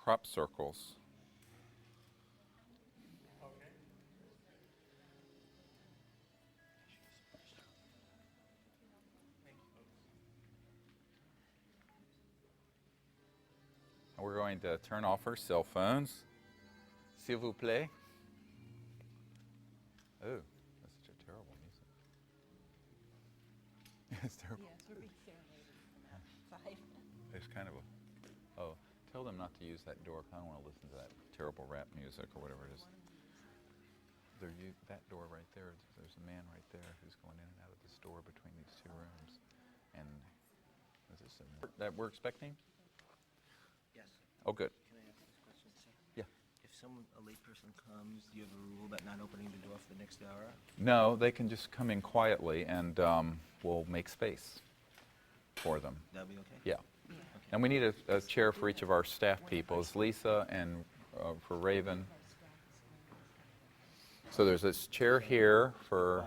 crop circles. We're going to turn off our cell phones. S'il vous plaît. Oh, that's such a terrible music. It's terrible. Yes, we're being serenaded from outside. It's kind of a... Oh, tell them not to use that door. I don't want to listen to that terrible rap music or whatever it is. That door right there, there's a man right there who's going in and out of this door between these two rooms. And is this that we're expecting? Yes. Oh, good. Can I ask this question, sir? Yeah. If a layperson comes, do you have a rule about not opening the door for the next hour? No, they can just come in quietly and we'll make space for them. That'll be okay? Yeah. Okay. And we need a chair for each of our staff people. It's Lisa and for Raven. So there's this chair here for...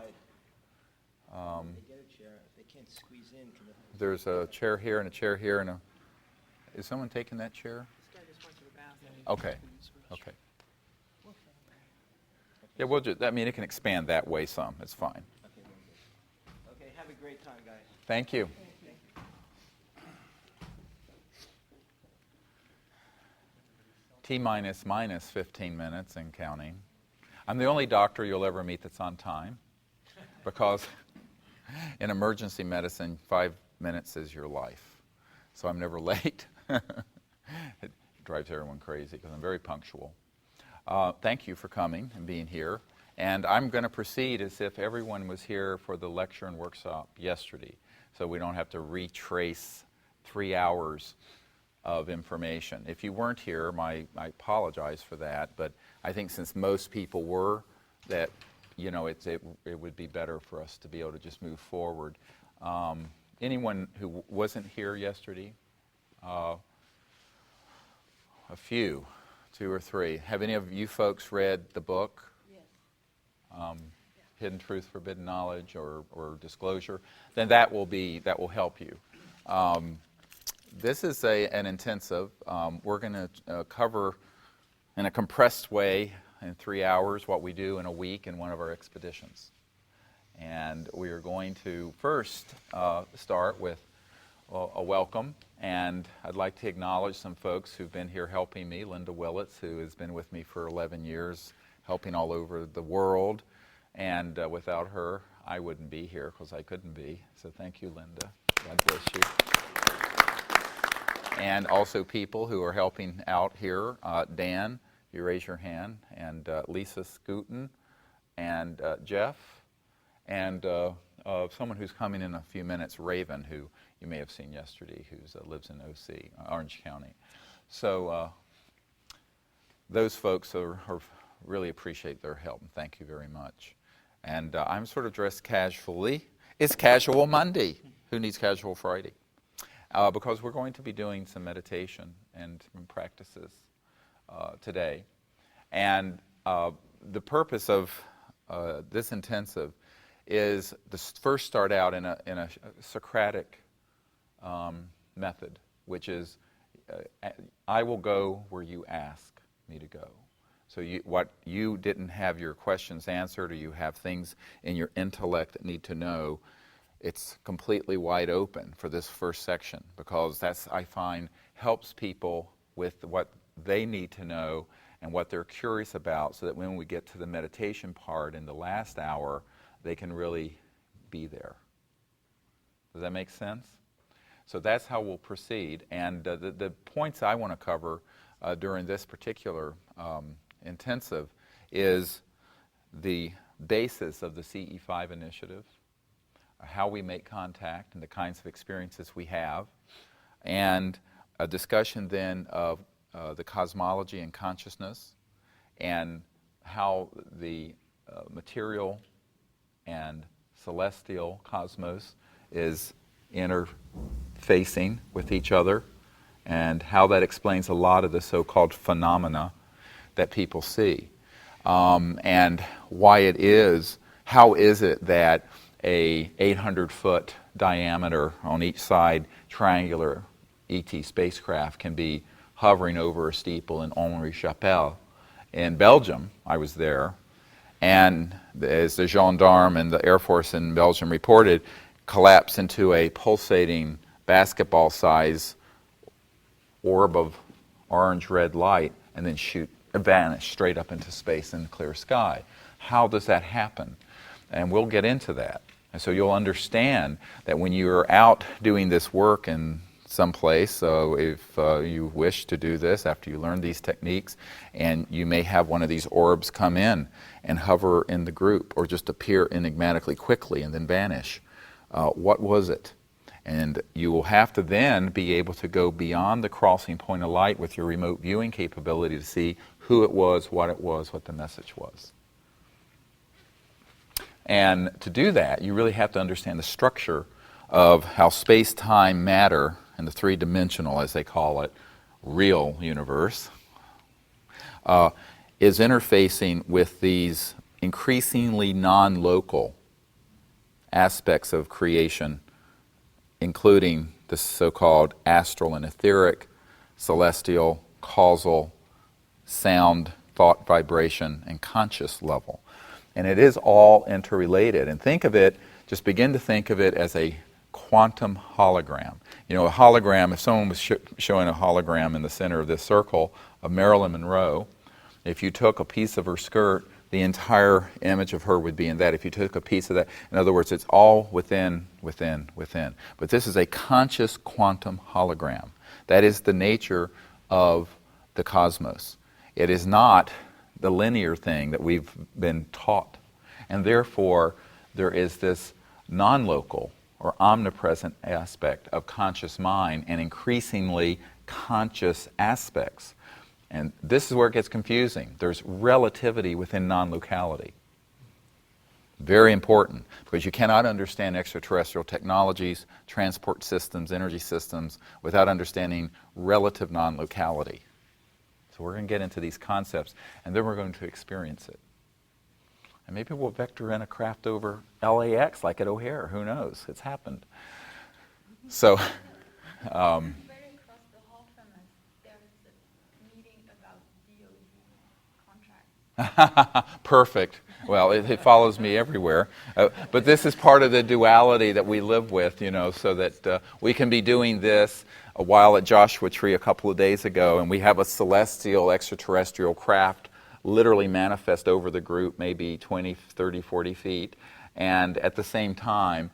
They get a chair. If they can't squeeze in, can they... There's a chair here and a chair here and a... Is someone taking that chair? This guy just went to the bathroom. Okay. Okay. Yeah, we'll just, I mean, it can expand that way some. It's fine. Okay, very good. Okay, have a great time, guys. Thank you. T-minus 15 minutes and counting. I'm the only doctor you'll ever meet that's on time because in emergency medicine, 5 minutes is your life. So I'm never late. It drives everyone crazy because I'm very punctual. Thank you for coming and being here. And I'm going to proceed as if everyone was here for the lecture and workshop yesterday, so we don't have to retrace 3 hours of information. If you weren't here, I apologize for that, but I think since most people were, that it would be better for us to be able to just move forward. Anyone who wasn't here yesterday? A few, 2 or 3. Have any of you folks read the book? Yes. Hidden Truth, Forbidden Knowledge, or Disclosure? Then that will help you. This is an intensive. We're going to cover in a compressed way in 3 hours what we do in a week in one of our expeditions. And we are going to first start with a welcome. And I'd like to acknowledge some folks who've been here helping me. Linda Willits, who has been with me for 11 years, helping all over the world. And without her, I wouldn't be here because I couldn't be. So thank you, Linda. God bless you. And also people who are helping out here. Dan, you raise your hand. And Lisa Scooten. And Jeff. And someone who's coming in a few minutes, Raven, who you may have seen yesterday, who lives in OC, Orange County. So those folks really appreciate their help, and thank you very much. And I'm sort of dressed casually. It's Casual Monday. Who needs Casual Friday? Because we're going to be doing some meditation and some practices today. And the purpose of this intensive is to first start out in a Socratic method, which is I will go where you ask me to go. So what you didn't have your questions answered, or you have things in your intellect that need to know, it's completely wide open for this first section, because that's, I find, helps people with what they need to know and what they're curious about, so that when we get to the meditation part in the last hour, they can really be there. Does that make sense? So that's how we'll proceed. And the points I want to cover during this particular intensive is the basis of the CE5 initiative, how we make contact and the kinds of experiences we have, and a discussion then of the cosmology and consciousness, and how the material and celestial cosmos is interfacing with each other, and how that explains a lot of the so-called phenomena that people see, and why it is, how is it that a 800-foot diameter on each side triangular ET spacecraft can be hovering over a steeple in Henri-Chapelle. In Belgium, I was there, and as the gendarme and the Air Force in Belgium reported, collapsed into a pulsating basketball-size orb of orange-red light and then vanish straight up into space in the clear sky. How does that happen? And we'll get into that. And so you'll understand that when you're out doing this work in some place, so if you wish to do this after you learn these techniques, and you may have one of these orbs come in and hover in the group or just appear enigmatically quickly and then vanish. What was it? And you will have to then be able to go beyond the crossing point of light with your remote viewing capability to see who it was, what the message was. And to do that, you really have to understand the structure of how space-time matter and the three-dimensional, as they call it, real universe, is interfacing with these increasingly non-local aspects of creation, including the so-called astral and etheric, celestial, causal, sound, thought, vibration, and conscious level. And it is all interrelated. And think of it, just begin to think of it as a quantum hologram. You know, a hologram, if someone was showing a hologram in the center of this circle of Marilyn Monroe, if you took a piece of her skirt, the entire image of her would be in that. If you took a piece of that, in other words, it's all within. But this is a conscious quantum hologram. That is the nature of the cosmos. It is not the linear thing that we've been taught. And therefore, there is this non-local or omnipresent aspect of conscious mind and increasingly conscious aspects. And this is where it gets confusing. There's relativity within non-locality. Very important, because you cannot understand extraterrestrial technologies, transport systems, energy systems, without understanding relative non-locality. So we're going to get into these concepts, and then we're going to experience it. And maybe we'll vector in a craft over LAX like at O'Hare. Who knows? It's happened. So... Very across the hall from us, there's a meeting about DOD contracts. Perfect. Well, it follows me everywhere. But this is part of the duality that we live with, you know, so that we can be doing this a while at Joshua Tree a couple of days ago, and we have a celestial extraterrestrial craft literally manifest over the group, maybe 20, 30, 40 feet. And at the same time,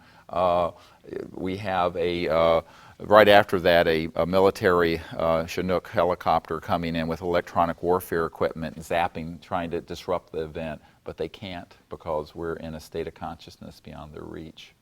we have right after that, a military Chinook helicopter coming in with electronic warfare equipment, zapping, trying to disrupt the event. But they can't, because we're in a state of consciousness beyond their reach.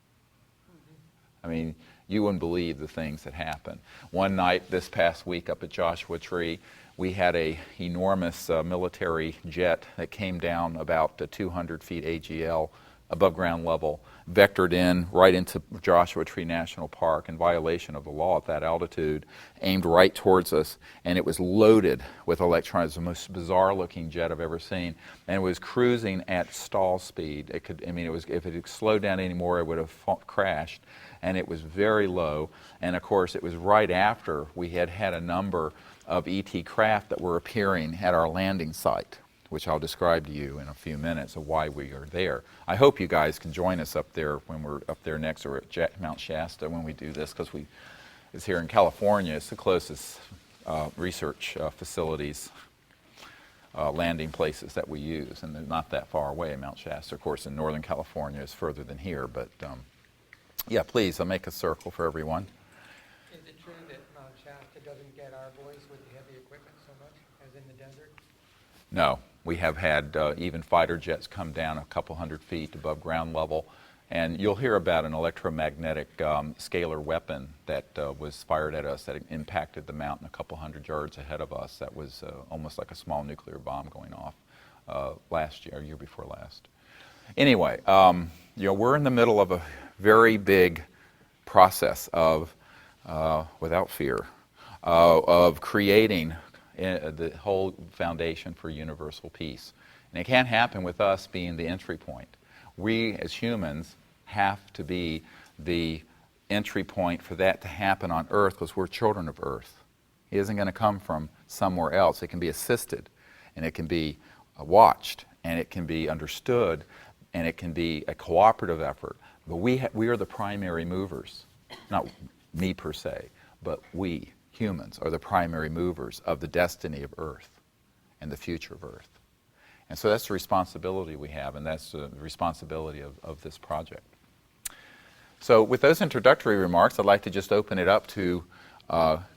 I mean, you wouldn't believe the things that happen. One night this past week up at Joshua Tree, we had a enormous military jet that came down about 200 feet AGL above ground level, vectored in right into Joshua Tree National Park in violation of the law at that altitude, aimed right towards us, and it was loaded with electrons. The most bizarre looking jet I've ever seen, and it was cruising at stall speed. It could, I mean, it was, if it had slowed down anymore, it would have crashed, and it was very low. And of course, it was right after we had had a number of ET craft that were appearing at our landing site, which I'll describe to you in a few minutes of why we are there. I hope you guys can join us up there when we're up there next, or at Mount Shasta when we do this, because it's here in California. It's the closest research facilities, landing places that we use, and they're not that far away. Mount Shasta, of course, in Northern California is further than here, but yeah, please, I'll make a circle for everyone. Is it true that Mount Shasta doesn't get our voice with the heavy equipment so much as in the desert? No. We have had even fighter jets come down a couple hundred feet above ground level, and you'll hear about an electromagnetic scalar weapon that was fired at us that impacted the mountain a couple hundred yards ahead of us. That was almost like a small nuclear bomb going off last year, year before last. Anyway, you know, we're in the middle of a very big process of, without fear, of creating the whole foundation for universal peace. And it can't happen with us being the entry point. We, as humans, have to be the entry point for that to happen on Earth, because we're children of Earth. He isn't going to come from somewhere else. It can be assisted, and it can be watched, and it can be understood, and it can be a cooperative effort. But we are the primary movers, not me per se, but we, humans, are the primary movers of the destiny of Earth and the future of Earth. And so that's the responsibility we have, and that's the responsibility of this project. So with those introductory remarks, I'd like to just open it up to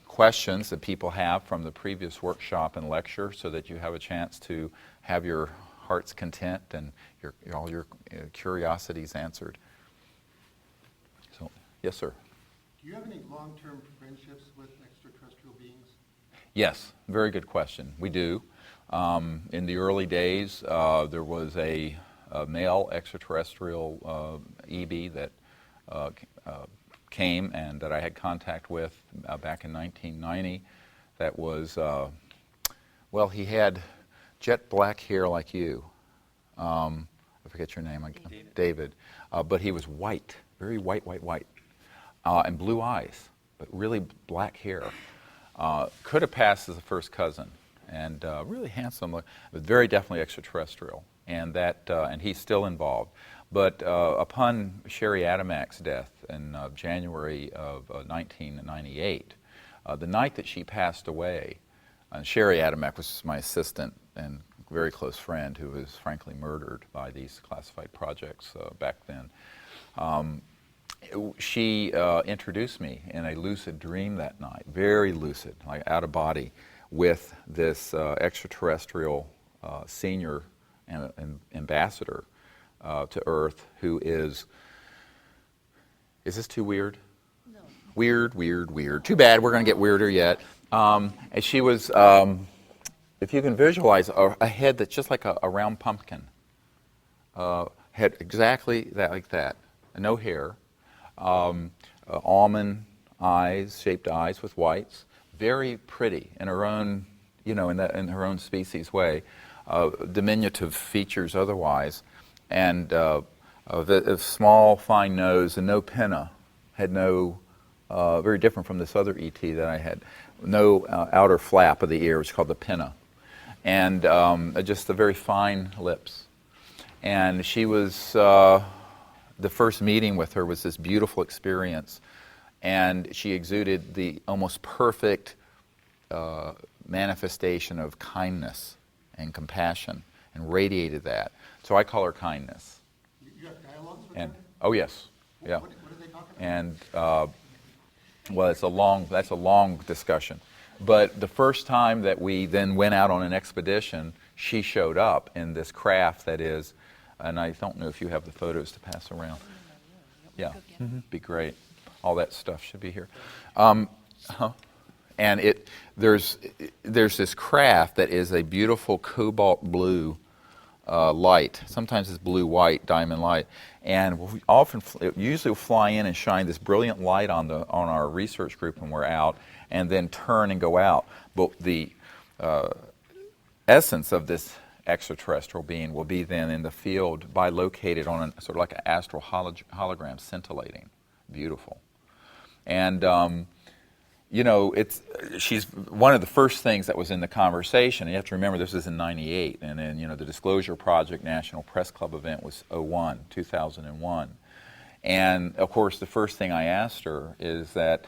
questions that people have from the previous workshop and lecture, so that you have a chance to have your heart's content and all your curiosities answered. So, yes, sir. Do you have any long-term friendships with extraterrestrial beings? Yes, very good question. We do. In the early days, there was a male extraterrestrial EB that came and that I had contact with back in 1990. That was, well, he had jet black hair like you. I forget your name. David. But he was white, very white, and blue eyes, but really black hair. Could have passed as a first cousin, and really handsome, but very definitely extraterrestrial, and he's still involved. But upon Sherry Adamak's death in January of 1998, the night that she passed away, Sherry Adamak was my assistant and very close friend who was frankly murdered by these classified projects back then. She introduced me in a lucid dream that night, very lucid, like out of body, with this extraterrestrial senior ambassador to Earth, who is this too weird? No. Weird. Too bad, we're going to get weirder yet. And she was, if you can visualize, a head that's just like a round pumpkin. Head exactly like that. No hair. Almond eyes, shaped eyes with whites. Very pretty in her own, in her own species way. Diminutive features otherwise. And a small, fine nose and no pinna. Had no, very different from this other ET that I had. No outer flap of the ear, which is called the pinna. And just the very fine lips. And she was, the first meeting with her was this beautiful experience. And she exuded the almost perfect manifestation of kindness and compassion and radiated that. So I call her kindness. You have dialogues with And them? oh yes, yeah. What do they talk about? And well, that's a long discussion. But the first time that we then went out on an expedition, she showed up in this craft that is, and I don't know if you have the photos to pass around. Yeah, be great. All that stuff should be here. And there's this craft that is a beautiful cobalt blue light. Sometimes it's blue-white diamond light, and we usually fly in and shine this brilliant light on our research group when we're out, and then turn and go out. But the essence of this extraterrestrial being will be then in the field bilocated on sort of like an astral hologram, scintillating, beautiful. And she's one of the first things that was in the conversation. And you have to remember this is in '98, and then the Disclosure Project National Press Club event was 2001. And of course, the first thing I asked her is that,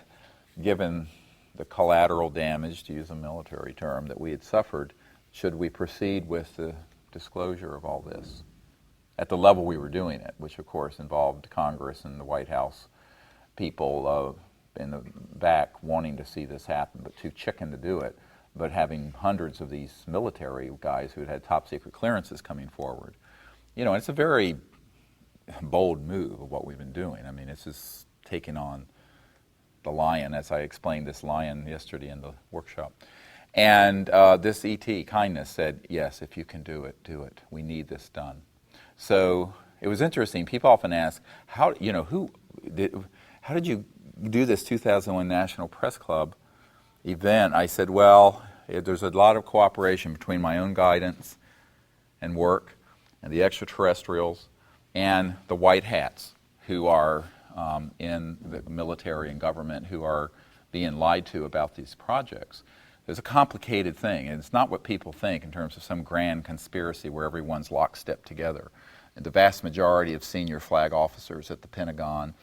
given the collateral damage, to use a military term, that we had suffered, should we proceed with the disclosure of all this at the level we were doing it, which of course involved Congress and the White House people in the back wanting to see this happen, but too chicken to do it, but having hundreds of these military guys who had top secret clearances coming forward. It's a very bold move of what we've been doing. I mean, it's just taking on the lion, as I explained this lion yesterday in the workshop. And this ET, Kindness, said, yes, if you can do it, do it. We need this done. So it was interesting. People often ask, how did you do this 2001 National Press Club event? I said, well, there's a lot of cooperation between my own guidance and work and the extraterrestrials and the white hats who are in the military and government, who are being lied to about these projects. It's a complicated thing, and it's not what people think in terms of some grand conspiracy where everyone's lockstep together. And the vast majority of senior flag officers at the Pentagon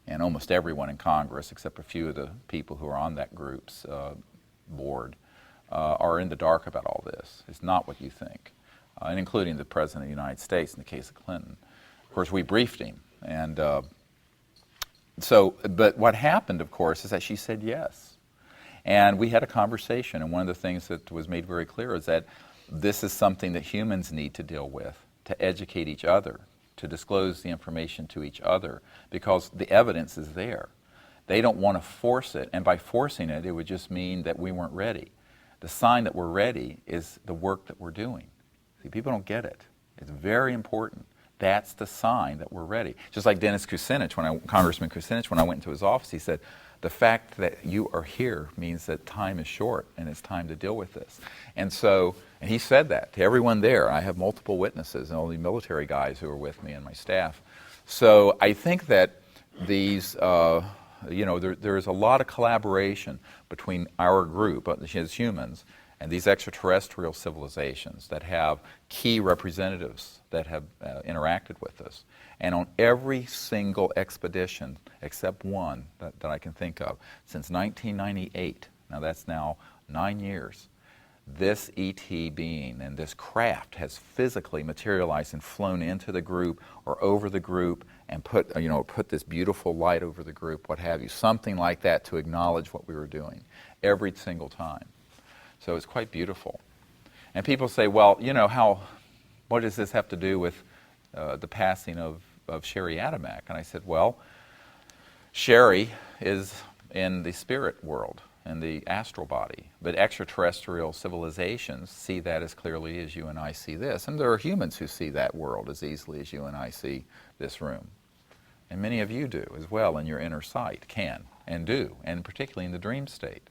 and almost everyone in Congress, except a few of the people who are on that group's board, are in the dark about all this. It's not what you think, and including the President of the United States in the case of Clinton. Of course, we briefed him, and but what happened, of course, is that she said yes. And we had a conversation, and one of the things that was made very clear is that this is something that humans need to deal with, to educate each other, to disclose the information to each other, because the evidence is there. They don't want to force it, and by forcing it, it would just mean that we weren't ready. The sign that we're ready is the work that we're doing. See, people don't get it. It's very important. That's the sign that we're ready. Just like Dennis Kucinich, Congressman Kucinich, when I went into his office, he said, the fact that you are here means that time is short and it's time to deal with this. And he said that to everyone there. I have multiple witnesses and all the military guys who are with me and my staff. So I think that these, there is a lot of collaboration between our group as humans and these extraterrestrial civilizations that have key representatives that have interacted with us. And on every single expedition, except one that I can think of, since 1998, now that's now 9 years, this ET being and this craft has physically materialized and flown into the group or over the group and put this beautiful light over the group, what have you, something like that to acknowledge what we were doing every single time. So it's quite beautiful. And people say, well, what does this have to do with the passing of Sherry Adamak? And I said, well, Sherry is in the spirit world, in the astral body, but extraterrestrial civilizations see that as clearly as you and I see this. And there are humans who see that world as easily as you and I see this room. And many of you do as well in your inner sight, can and do, and particularly in the dream state.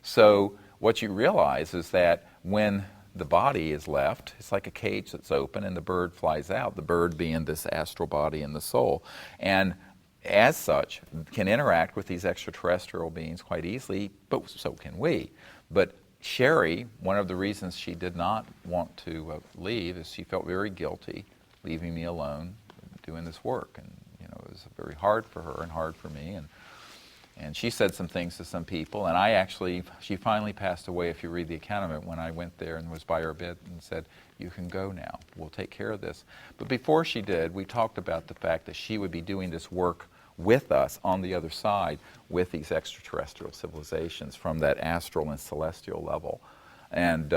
So what you realize is that when the body is left, it's like a cage that's open and the bird flies out, the bird being this astral body and the soul. And as such, can interact with these extraterrestrial beings quite easily, but so can we. But Sherry, one of the reasons she did not want to leave is she felt very guilty leaving me alone doing this work. And it was very hard for her and hard for me. And she said some things to some people, and she finally passed away, if you read the account of it, when I went there and was by her bed and said, you can go now, we'll take care of this. But before she did, we talked about the fact that she would be doing this work with us on the other side with these extraterrestrial civilizations from that astral and celestial level. And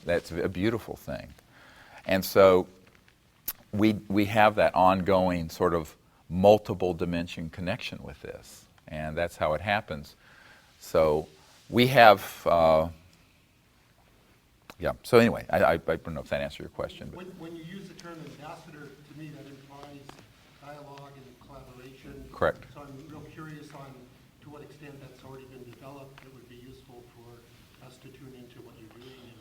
that's a beautiful thing. And so we have that ongoing sort of multiple dimension connection with this, and that's how it happens. So we have, so anyway, I don't know if that answered your question. But When you use the term ambassador, to me that implies dialogue and collaboration. Correct. So I'm real curious on to what extent that's already been developed that would be useful for us to tune into what you're doing.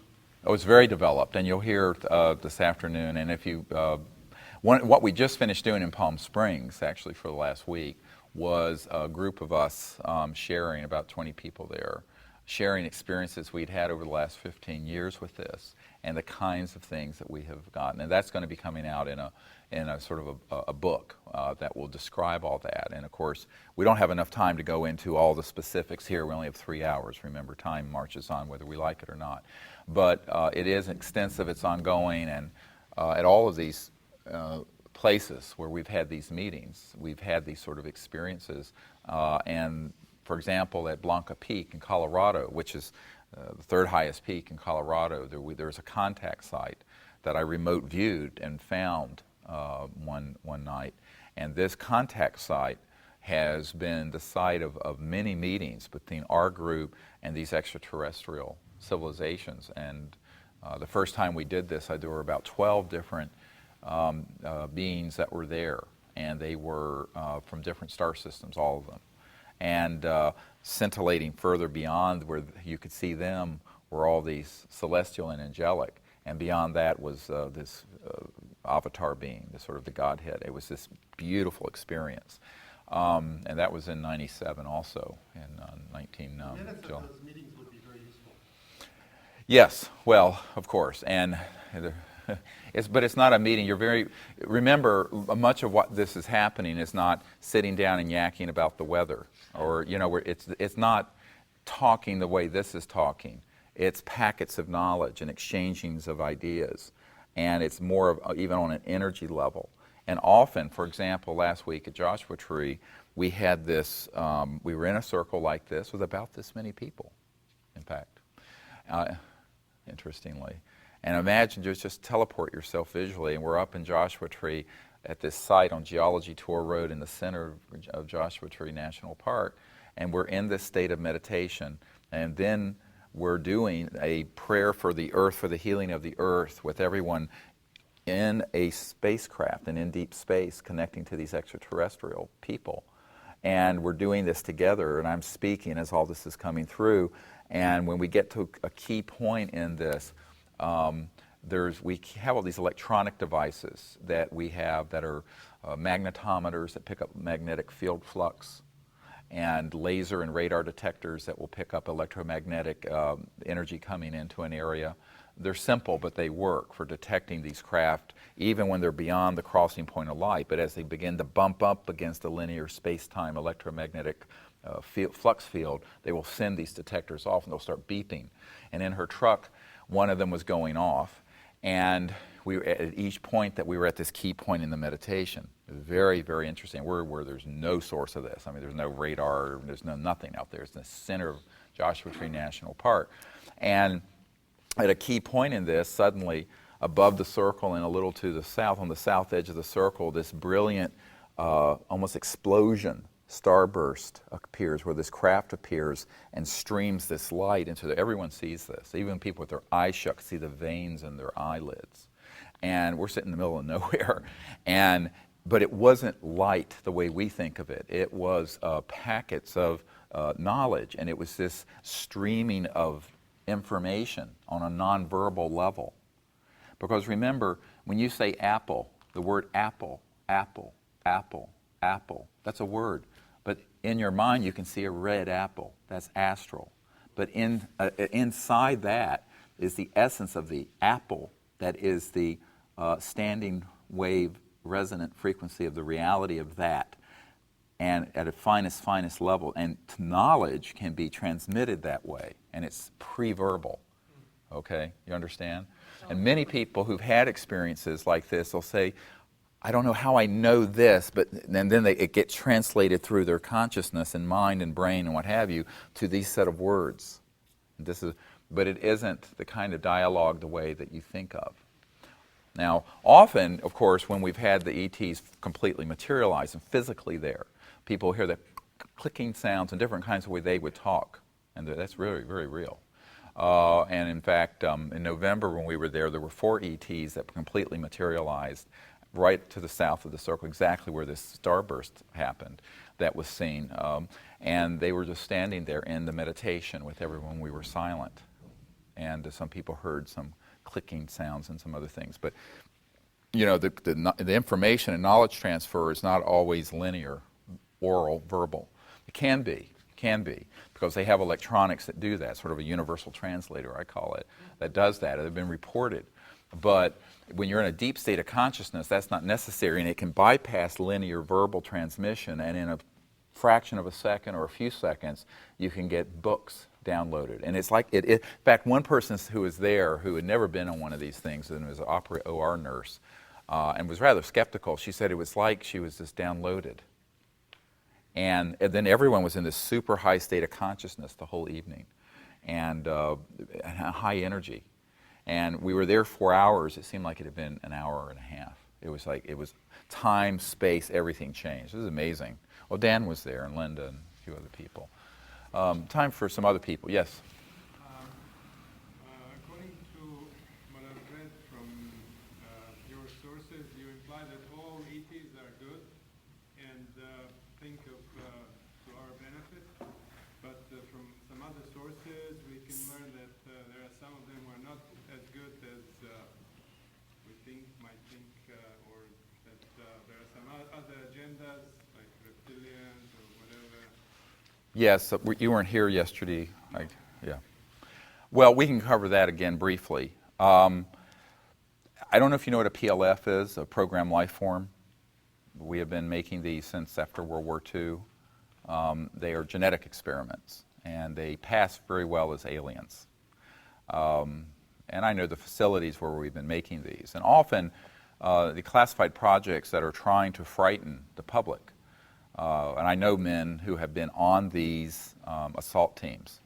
Oh, it's very developed, and you'll hear this afternoon, and if you what we just finished doing in Palm Springs, actually, for the last week, was a group of us sharing, about 20 people there, sharing experiences we'd had over the last 15 years with this, and the kinds of things that we have gotten. And that's going to be coming out in a sort of a book that will describe all that. And of course, we don't have enough time to go into all the specifics here. We only have 3 hours. Remember, time marches on whether we like it or not. But it is extensive, it's ongoing, and at all of these places where we've had these meetings, we've had these sort of experiences. And for example, at Blanca Peak in Colorado, which is the third highest peak in Colorado, there's a contact site that I remote viewed and found one night. And this contact site has been the site of many meetings between our group and these extraterrestrial civilizations. And the first time we did this, there were about 12 different beings that were there, and they were from different star systems, all of them. And scintillating further beyond where you could see them were all these celestial and angelic, and beyond that was this avatar being, the sort of the Godhead. It was this beautiful experience. And that was in 97 also, in 19... Minutes July. of those meetings would be very useful. Yes, well, of course, and but it's not a meeting. Remember, much of what this is happening is not sitting down and yakking about the weather, or it's not talking the way this is talking. It's packets of knowledge and exchangings of ideas, and it's more of even on an energy level. And often, for example, last week at Joshua Tree, we had this. We were in a circle like this with about this many people, in fact. Interestingly. And imagine just teleport yourself visually, and we're up in Joshua Tree at this site on Geology Tour Road in the center of Joshua Tree National Park, and we're in this state of meditation, and then we're doing a prayer for the earth, for the healing of the earth, with everyone in a spacecraft and in deep space connecting to these extraterrestrial people. And we're doing this together, and I'm speaking as all this is coming through. And when we get to a key point in this, we have all these electronic devices that we have that are magnetometers that pick up magnetic field flux, and laser and radar detectors that will pick up electromagnetic energy coming into an area. They're simple, but they work for detecting these craft, even when they're beyond the crossing point of light. But as they begin to bump up against a linear space-time electromagnetic flux field, they will send these detectors off, and they'll start beeping. And in her truck, one of them was going off, and we were at each point that we were at this key point in the meditation. It was very, very interesting. We're where there's no source of this. I mean, there's no radar, there's nothing out there. It's in the center of Joshua Tree National Park. And at a key point in this, suddenly, above the circle and a little to the south, on the south edge of the circle, this brilliant, almost explosion, starburst appears, where this craft appears and streams this light into everyone sees this. Even people with their eyes shut see the veins in their eyelids. And we're sitting in the middle of nowhere. But it wasn't light the way we think of it. It was packets of knowledge, and it was this streaming of information on a nonverbal level. Because remember, when you say apple, the word apple, apple, apple, apple, that's a word. But in your mind, you can see a red apple. That's astral. But inside that is the essence of the apple, that is the standing wave resonant frequency of the reality of that, and at a finest level. And knowledge can be transmitted that way, and it's pre-verbal. Okay, you understand? And many people who've had experiences like this will say, I don't know how I know this, but then it gets translated through their consciousness and mind and brain and what have you to these set of words. But it isn't the kind of dialogue the way that you think of. Now, often, of course, when we've had the ETs completely materialize and physically there, people hear the clicking sounds and different kinds of way they would talk, and that's really, very real. And in fact, in November when we were there were 4 ETs that completely materialized right to the south of the circle, exactly where this starburst happened, that was seen. And they were just standing there in the meditation with everyone. We were silent. And some people heard some clicking sounds and some other things. But, the information and knowledge transfer is not always linear, oral, verbal. It can be, because they have electronics that do that, sort of a universal translator, I call it, that does that. They've been reported. But when you're in a deep state of consciousness, that's not necessary, and it can bypass linear verbal transmission, and in a fraction of a second or a few seconds, you can get books downloaded. And it's like, in fact, one person who was there who had never been on one of these things and was an OR nurse and was rather skeptical, she said it was like she was just downloaded. And then everyone was in this super high state of consciousness the whole evening, and high energy. And we were there 4 hours. It seemed like it had been an hour and a half. It was time, space, everything changed. It was amazing. Well, Dan was there, and Linda, and a few other people. Time for some other people. Yes? According to what I've read from your sources, you imply that all ETs are good and think of to our benefit. But from some other sources, we can learn that there are some of them who are not as good as might think, or that there are some other agendas, like reptilian Yes, you weren't here yesterday. Yeah. Well, we can cover that again briefly. I don't know if you know what a PLF is, a program life form. We have been making these since after World War II. They are genetic experiments, and they pass very well as aliens. And I know the facilities where we've been making these. And often, the classified projects that are trying to frighten the public. And I know men who have been on these assault teams.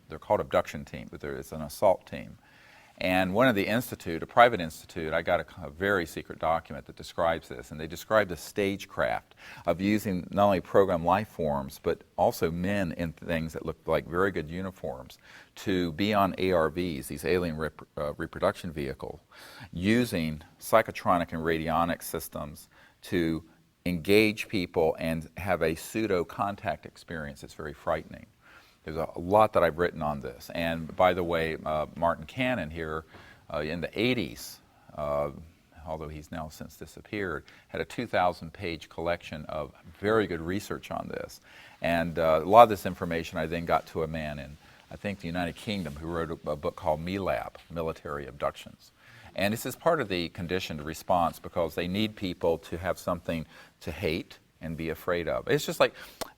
They're called abduction teams, but it's an assault team. And one of the institute, a private institute, I got a very secret document that describes this. And they describe the stagecraft of using not only program life forms, but also men in things that look like very good uniforms to be on ARVs, these alien reproduction vehicles, using psychotronic and radionic systems to engage people and have a pseudo-contact experience. It's very frightening. There's a lot that I've written on this. And by the way, Martin Cannon here in the 80s, although he's now since disappeared, had a 2,000-page collection of very good research on this. And a lot of this information I then got to a man in, I think, the United Kingdom who wrote a book called MELAB, Military Abductions. And this is part of the conditioned response because they need people to have something to hate and be afraid of. It's just like,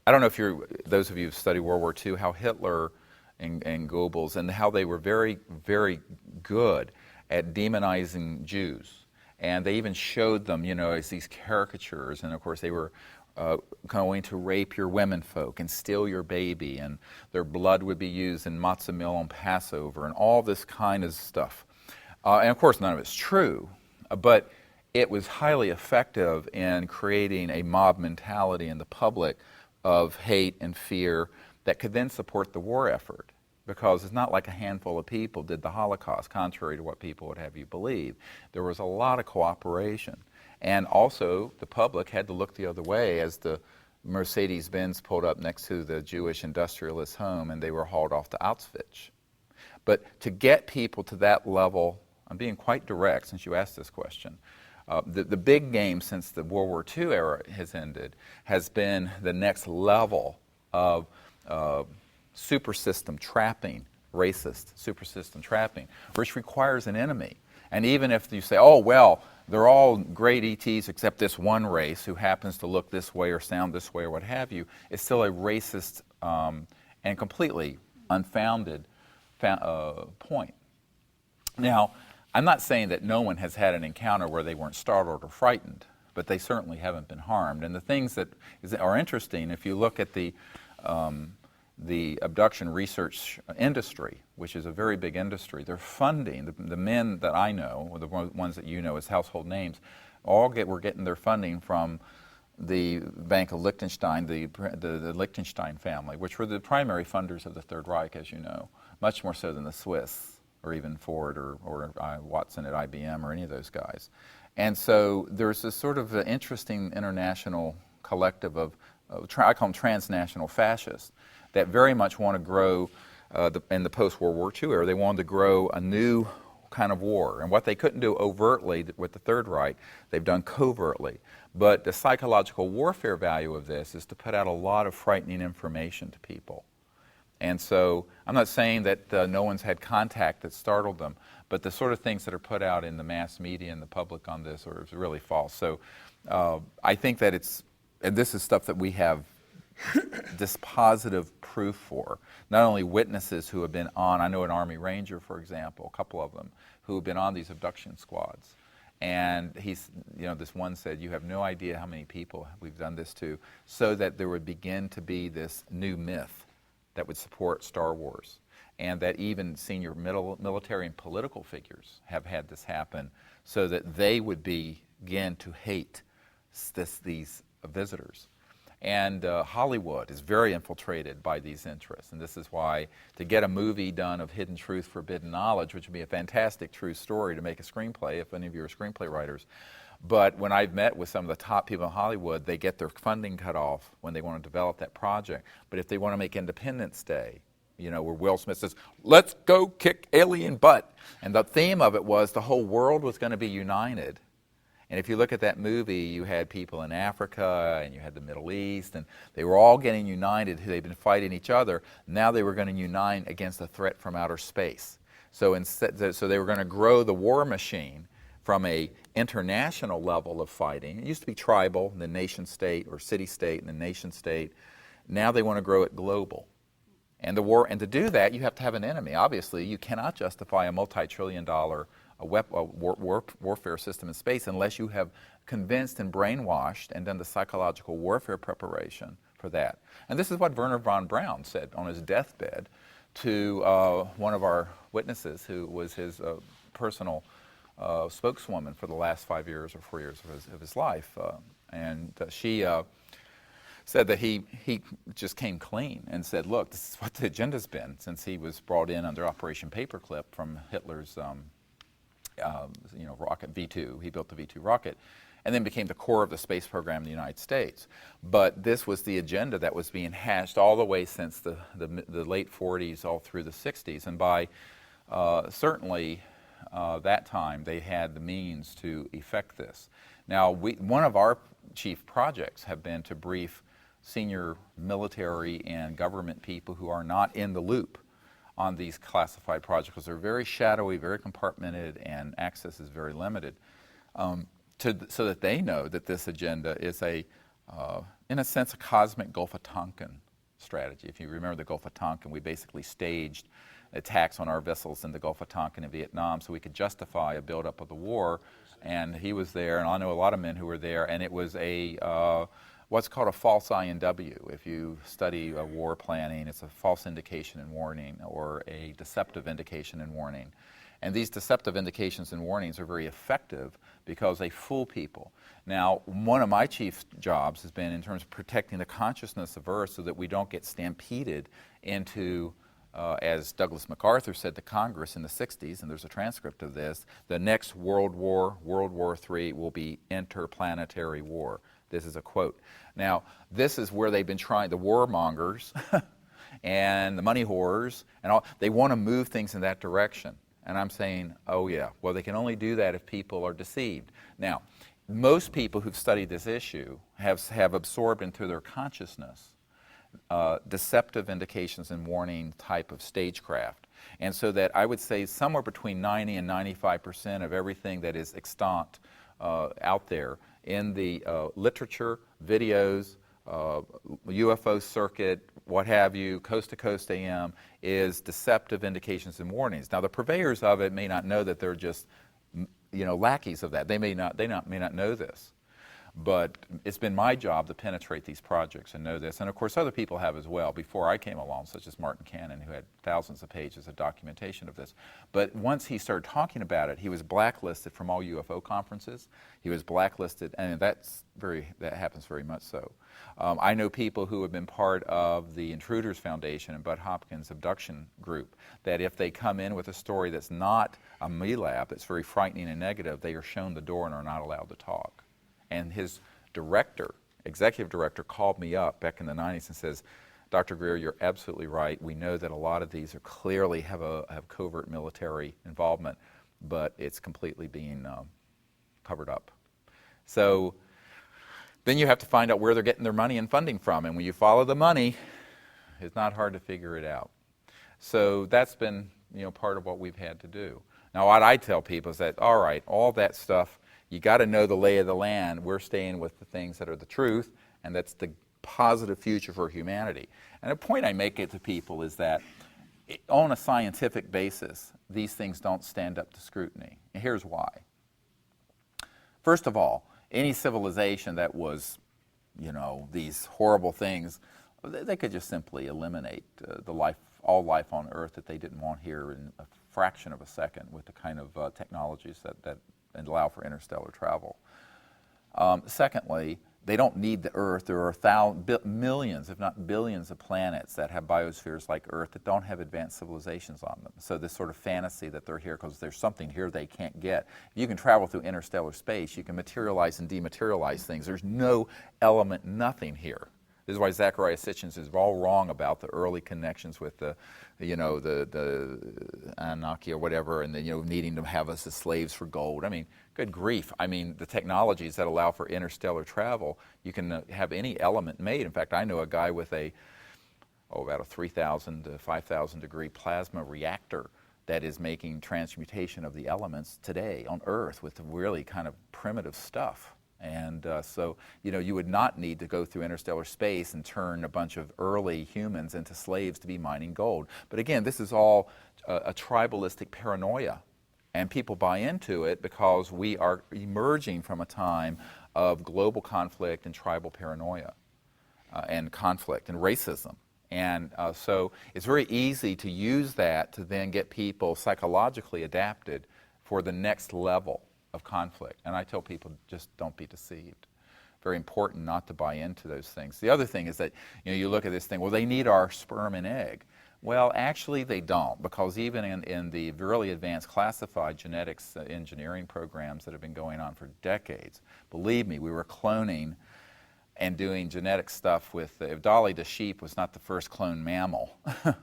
I don't know if those of you who studied World War II, how Hitler and Goebbels and how they were very, very good at demonizing Jews. And they even showed them, as these caricatures. And of course, they were going to rape your women folk and steal your baby. And their blood would be used in matzah meal on Passover and all this kind of stuff. And of course, none of it's true. But it was highly effective in creating a mob mentality in the public of hate and fear that could then support the war effort. Because it's not like a handful of people did the Holocaust, contrary to what people would have you believe. There was a lot of cooperation. And also, the public had to look the other way as the Mercedes-Benz pulled up next to the Jewish industrialist home and they were hauled off to Auschwitz. But to get people to that level, I'm being quite direct since you asked this question, the big game since the World War II era has ended has been the next level of super system trapping, racist super system trapping, which requires an enemy. And even if you say, oh, well, they're all great ETs except this one race who happens to look this way or sound this way or what have you, it's still a racist and completely unfounded point. Now, I'm not saying that no one has had an encounter where they weren't startled or frightened, but they certainly haven't been harmed. And the things that are interesting, if you look at the abduction research industry, which is a very big industry, they're funding, the men that I know, or the ones that you know as household names, were getting their funding from the Bank of Liechtenstein, the Liechtenstein family, which were the primary funders of the Third Reich, as you know, much more so than the Swiss, or even Ford or Watson at IBM or any of those guys. And so there's this sort of interesting international collective of I call them transnational fascists, that very much want to grow, in the post-World War II era, they wanted to grow a new kind of war. And what they couldn't do overtly with the Third Reich, they've done covertly. But the psychological warfare value of this is to put out a lot of frightening information to people. And so I'm not saying that no one's had contact that startled them, but the sort of things that are put out in the mass media and the public on this are really false. So I think that and this is stuff that we have dispositive proof for. Not only witnesses who have been on, I know an Army Ranger, for example, a couple of them, who have been on these abduction squads. And this one said, you have no idea how many people we've done this to, so that there would begin to be this new myth that would support Star Wars, and that even senior military and political figures have had this happen so that they would begin to hate these visitors. And Hollywood is very infiltrated by these interests, and this is why to get a movie done of Hidden Truth, Forbidden Knowledge, which would be a fantastic true story to make a screenplay if any of you are screenplay writers. But when I've met with some of the top people in Hollywood, they get their funding cut off when they want to develop that project. But if they want to make Independence Day, where Will Smith says, let's go kick alien butt. And the theme of it was the whole world was going to be united And if you look at that movie, you had people in Africa and you had the Middle East, and they were all getting united. They'd been fighting each other. Now they were going to unite against a threat from outer space. So they were going to grow the war machine from a international level of fighting. It used to be tribal, and then nation state, or city state, and then nation state. Now they want to grow it global. And to do that, you have to have an enemy. Obviously, you cannot justify a multi-trillion-dollar warfare system in space unless you have convinced and brainwashed and done the psychological warfare preparation for that. And this is what Wernher von Braun said on his deathbed to one of our witnesses, who was his personal spokeswoman for the last 5 years or 4 years of his life. She said that he just came clean and said, look, this is what the agenda's been since he was brought in under Operation Paperclip from Hitler's rocket V2. He built the V2 rocket and then became the core of the space program in the United States. But this was the agenda that was being hashed all the way since the late 40s all through the 60s. And by certainly that time, they had the means to effect this. Now, one of our chief projects have been to brief senior military and government people who are not in the loop on these classified projects, because they're very shadowy, very compartmented, and access is very limited, so that they know that this agenda is in a sense, a cosmic Gulf of Tonkin strategy. If you remember the Gulf of Tonkin, we basically staged attacks on our vessels in the Gulf of Tonkin in Vietnam so we could justify a buildup of the war. And he was there, and I know a lot of men who were there, and it was what's called a false INW. If you study war planning, it's a false indication and warning, or a deceptive indication and warning. And these deceptive indications and warnings are very effective because they fool people. Now, one of my chief jobs has been in terms of protecting the consciousness of Earth so that we don't get stampeded into, as Douglas MacArthur said to Congress in the 60s, and there's a transcript of this, the next World War, World War III, will be interplanetary war. This is a quote. Now, this is where they've been trying, the warmongers and the money whores, and all, they want to move things in that direction. And I'm saying, oh yeah, well, they can only do that if people are deceived. Now, most people who've studied this issue have absorbed into their consciousness deceptive indications and warning type of stagecraft. And so that I would say somewhere between 90 and 95% of everything that is extant out there in the literature, videos, UFO circuit, what have you, Coast to Coast AM, is deceptive indications and warnings. Now, the purveyors of it may not know that they're just, lackeys of that. They may not know this. But it's been my job to penetrate these projects and know this. And of course, other people have as well before I came along, such as Martin Cannon, who had thousands of pages of documentation of this. But once he started talking about it, he was blacklisted from all UFO conferences. He was blacklisted, and that happens very much so. I know people who have been part of the Intruders Foundation and Bud Hopkins abduction group, that if they come in with a story that's not a MELAB, that's very frightening and negative, they are shown the door and are not allowed to talk. And his executive director, called me up back in the 90s and says, Dr. Greer, you're absolutely right. We know that a lot of these clearly have covert military involvement, but it's completely being covered up. So then you have to find out where they're getting their money and funding from. And when you follow the money, it's not hard to figure it out. So that's been part of what we've had to do. Now, what I tell people is that, all right, all that stuff, you got to know the lay of the land. We're staying with the things that are the truth, and that's the positive future for humanity. And a point I make it to people is that on a scientific basis, these things don't stand up to scrutiny. And here's why. First of all, any civilization that was, these horrible things, they could just simply eliminate all life on Earth that they didn't want here in a fraction of a second with the kind of technologies that allow for interstellar travel. Secondly, they don't need the Earth. There are millions, if not billions, of planets that have biospheres like Earth that don't have advanced civilizations on them. So this sort of fantasy that they're here because there's something here they can't get. If you can travel through interstellar space, you can materialize and dematerialize things. There's no element, nothing here This is why Zecharia Sitchin is all wrong about the early connections with the Anunnaki or whatever, and needing to have us as slaves for gold. I mean, good grief. I mean, the technologies that allow for interstellar travel, you can have any element made. In fact, I know a guy with about a 3,000 to 5,000 degree plasma reactor that is making transmutation of the elements today on Earth with really kind of primitive stuff. And so, you would not need to go through interstellar space and turn a bunch of early humans into slaves to be mining gold. But again, this is all a tribalistic paranoia. And people buy into it because we are emerging from a time of global conflict and tribal paranoia and conflict and racism. And so it's very easy to use that to then get people psychologically adapted for the next level of conflict. And I tell people, just don't be deceived. Very important not to buy into those things. The other thing is that you look at this thing, well, they need our sperm and egg. Well, actually they don't, because even in the really advanced classified genetics engineering programs that have been going on for decades, believe me, we were cloning and doing genetic stuff with, if Dolly the sheep was not the first cloned mammal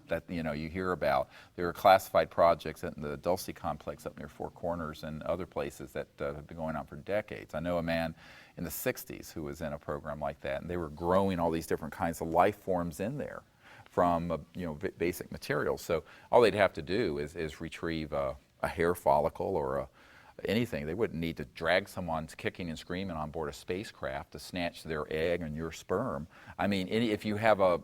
that you hear about. There are classified projects in the Dulce complex up near Four Corners and other places that have been going on for decades. I know a man in the 60s who was in a program like that, and they were growing all these different kinds of life forms in there from basic materials. So all they'd have to do is retrieve a hair follicle or anything. They wouldn't need to drag someone kicking and screaming on board a spacecraft to snatch their egg and your sperm. I mean, if you have a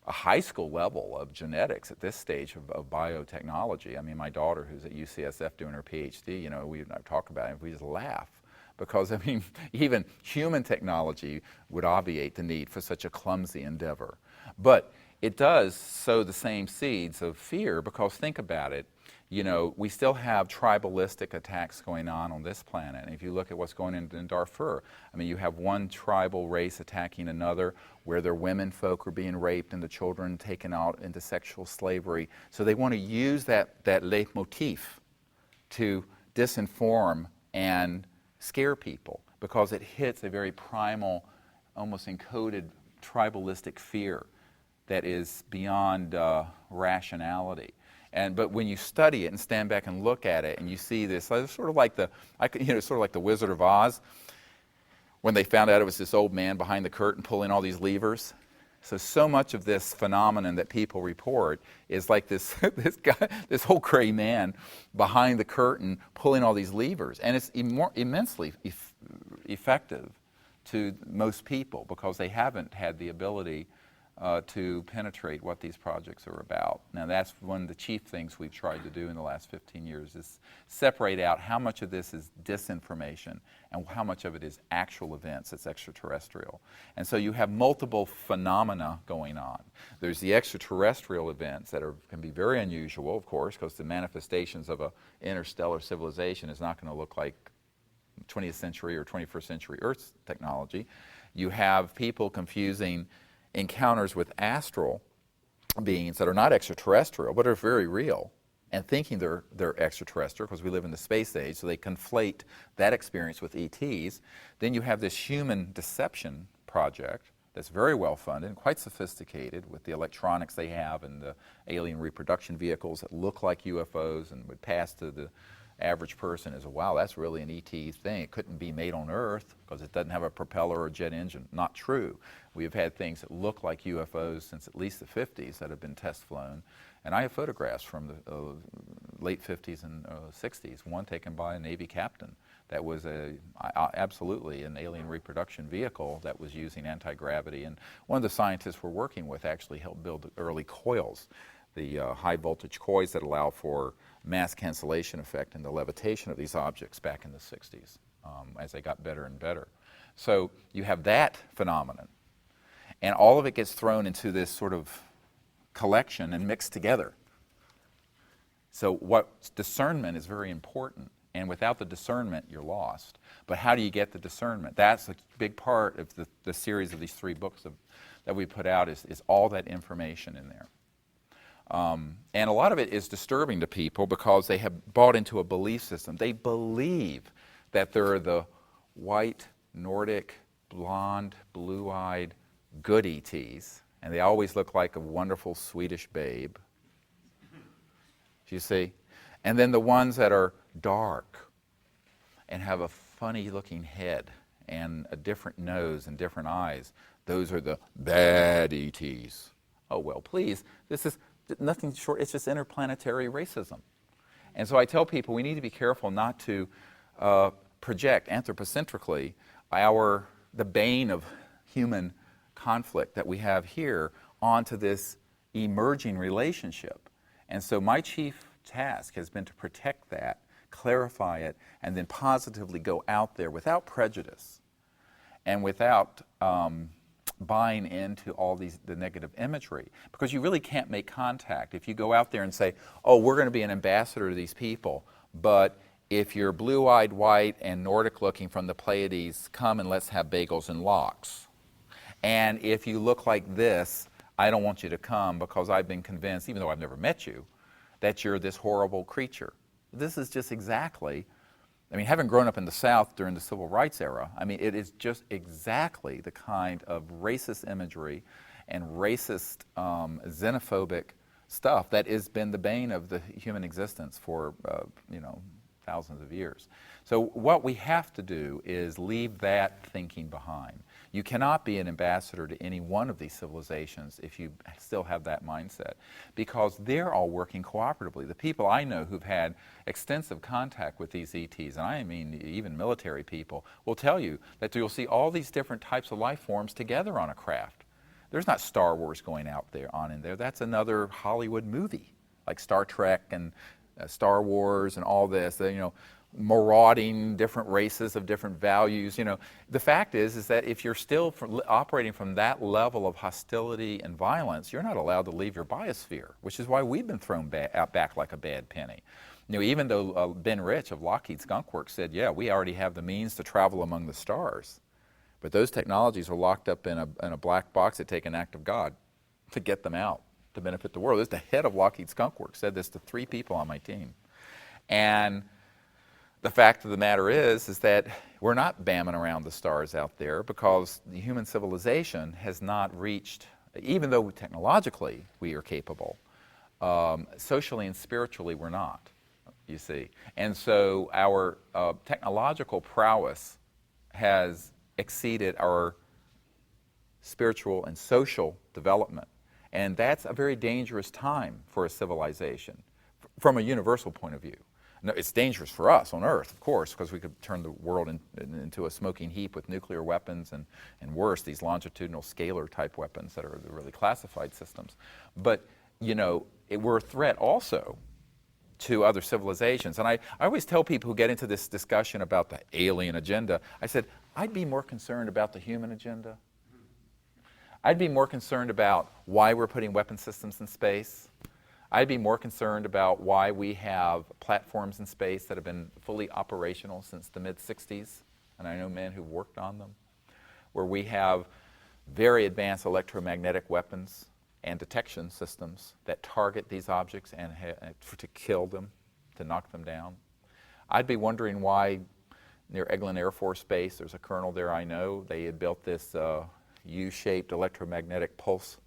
high school level of genetics at this stage of biotechnology, I mean, my daughter who's at UCSF doing her PhD, we talk about it, we just laugh. Because, I mean, even human technology would obviate the need for such a clumsy endeavor. But it does sow the same seeds of fear, because think about it. We still have tribalistic attacks going on this planet. And if you look at what's going on in Darfur, I mean, you have one tribal race attacking another, where their women folk are being raped and the children taken out into sexual slavery. So they want to use that leitmotif to disinform and scare people, because it hits a very primal, almost encoded tribalistic fear that is beyond rationality. But when you study it and stand back and look at it, and you see this, it's sort of like the Wizard of Oz, when they found out it was this old man behind the curtain pulling all these levers. So much of this phenomenon that people report is like this guy, this whole gray man behind the curtain pulling all these levers, and it's immensely effective to most people, because they haven't had the ability to penetrate what these projects are about. Now, that's one of the chief things we've tried to do in the last 15 years, is separate out how much of this is disinformation and how much of it is actual events that's extraterrestrial. And so you have multiple phenomena going on. There's the extraterrestrial events that can be very unusual, of course, because the manifestations of an interstellar civilization is not going to look like 20th century or 21st century Earth technology. You have people confusing encounters with astral beings that are not extraterrestrial but are very real, and thinking they're extraterrestrial, because we live in the space age, so they conflate that experience with ETs. Then you have this human deception project that's very well funded and quite sophisticated, with the electronics they have and the alien reproduction vehicles that look like UFOs and would pass to the average person as, wow, that's really an ET thing. It couldn't be made on Earth because it doesn't have a propeller or a jet engine. Not true. We have had things that look like UFOs since at least the 50s that have been test flown. And I have photographs from the late 50s and 60s, one taken by a Navy captain that was absolutely an alien reproduction vehicle that was using anti-gravity. And one of the scientists we're working with actually helped build the early coils, the high voltage coils that allow for mass cancellation effect and the levitation of these objects back in the 60s as they got better and better. So you have that phenomenon. And all of it gets thrown into this sort of collection and mixed together. So discernment is very important. And without the discernment, you're lost. But how do you get the discernment? That's a big part of the series of these 3 books that we put out, is all that information in there. And a lot of it is disturbing to people because they have bought into a belief system. They believe that there are the white, Nordic, blonde, blue-eyed good ETs, and they always look like a wonderful Swedish babe. You see? And then the ones that are dark and have a funny looking head and a different nose and different eyes, those are the bad ETs. Oh, well, please, this is nothing short, it's just interplanetary racism. And so I tell people we need to be careful not to project anthropocentrically the bane of human conflict that we have here onto this emerging relationship. And so my chief task has been to protect that, clarify it, and then positively go out there without prejudice and without buying into all the negative imagery. Because you really can't make contact. If you go out there and say, oh, we're going to be an ambassador to these people, but if you're blue-eyed, white, and Nordic-looking from the Pleiades, come and let's have bagels and lox. And if you look like this, I don't want you to come because I've been convinced, even though I've never met you, that you're this horrible creature. This is just exactly, having grown up in the South during the Civil Rights era, it is just exactly the kind of racist imagery and racist, xenophobic stuff that has been the bane of the human existence for, thousands of years. So what we have to do is leave that thinking behind. You cannot be an ambassador to any one of these civilizations if you still have that mindset, because they're all working cooperatively. The people I know who've had extensive contact with these ETs, and I mean even military people, will tell you that you'll see all these different types of life forms together on a craft. There's not Star Wars going out there on in there. That's another Hollywood movie, like Star Trek and Star Wars and all this, marauding different races of different values. The fact is that if you're still operating from that level of hostility and violence, you're not allowed to leave your biosphere, which is why we've been thrown back like a bad penny. Even though Ben Rich of Lockheed Skunk Works said, yeah, we already have the means to travel among the stars, but those technologies are locked up in a black box that take an act of God to get them out to benefit the world. This is the head of Lockheed Skunk Works, said this to 3 people on my team. And the fact of the matter is that we're not bamming around the stars out there because the human civilization has not reached, even though technologically we are capable, socially and spiritually we're not, you see. And so our technological prowess has exceeded our spiritual and social development. And that's a very dangerous time for a civilization from a universal point of view. No, it's dangerous for us on Earth, of course, because we could turn the world into a smoking heap with nuclear weapons and worse, these longitudinal scalar type weapons that are the really classified systems. But, we're a threat also to other civilizations. And I always tell people who get into this discussion about the alien agenda, I said, I'd be more concerned about the human agenda. I'd be more concerned about why we're putting weapon systems in space. I'd be more concerned about why we have platforms in space that have been fully operational since the mid-'60s, and I know men who've worked on them, where we have very advanced electromagnetic weapons and detection systems that target these objects and to kill them, to knock them down. I'd be wondering why near Eglin Air Force Base, there's a colonel there I know, they had built this U-shaped electromagnetic pulse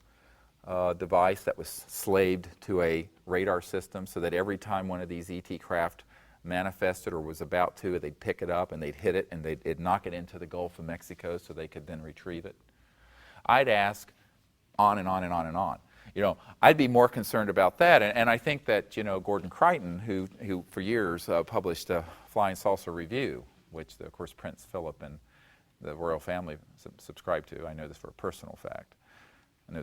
device that was slaved to a radar system so that every time one of these ET craft manifested or was about to, they'd pick it up and they'd hit it and they'd knock it into the Gulf of Mexico so they could then retrieve it. I'd ask on and on and on and on. I'd be more concerned about that. And I think that, Gordon Crichton, who for years published a Flying Saucer Review, which, of course, Prince Philip and the royal family subscribed to. I know this for a personal fact. I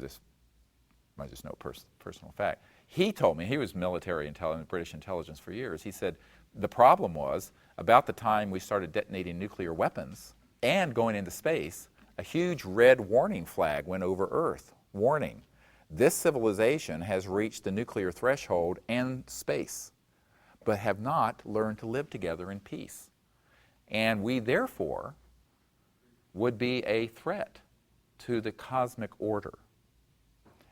just know personal fact. He told me, he was military intelligence, British intelligence for years. He said the problem was about the time we started detonating nuclear weapons and going into space, a huge red warning flag went over Earth. Warning, this civilization has reached the nuclear threshold and space, but have not learned to live together in peace. And we therefore would be a threat to the cosmic order.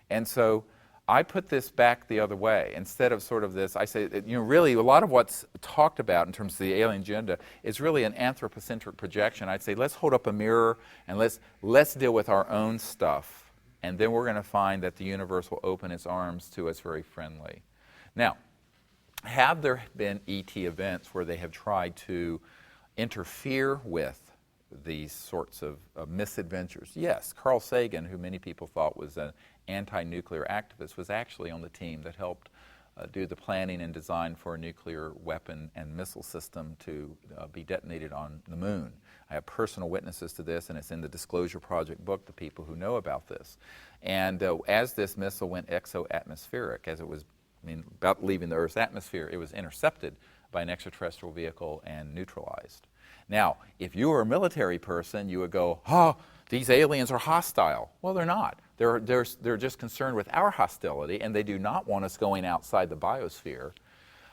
And so I put this back the other way. Instead of sort of this, I say, really a lot of what's talked about in terms of the alien agenda is really an anthropocentric projection. I'd say let's hold up a mirror and let's deal with our own stuff, and then we're going to find that the universe will open its arms to us very friendly. Now, have there been ET events where they have tried to interfere with these sorts of misadventures? Yes. Carl Sagan, who many people thought was an anti-nuclear activist, was actually on the team that helped do the planning and design for a nuclear weapon and missile system to be detonated on the moon. I have personal witnesses to this, and it's in the Disclosure Project book, the people who know about this. And as this missile went exo-atmospheric, as it was about leaving the Earth's atmosphere, it was intercepted by an extraterrestrial vehicle and neutralized. Now, if you were a military person, you would go, oh, these aliens are hostile. Well, they're not. They're just concerned with our hostility, and they do not want us going outside the biosphere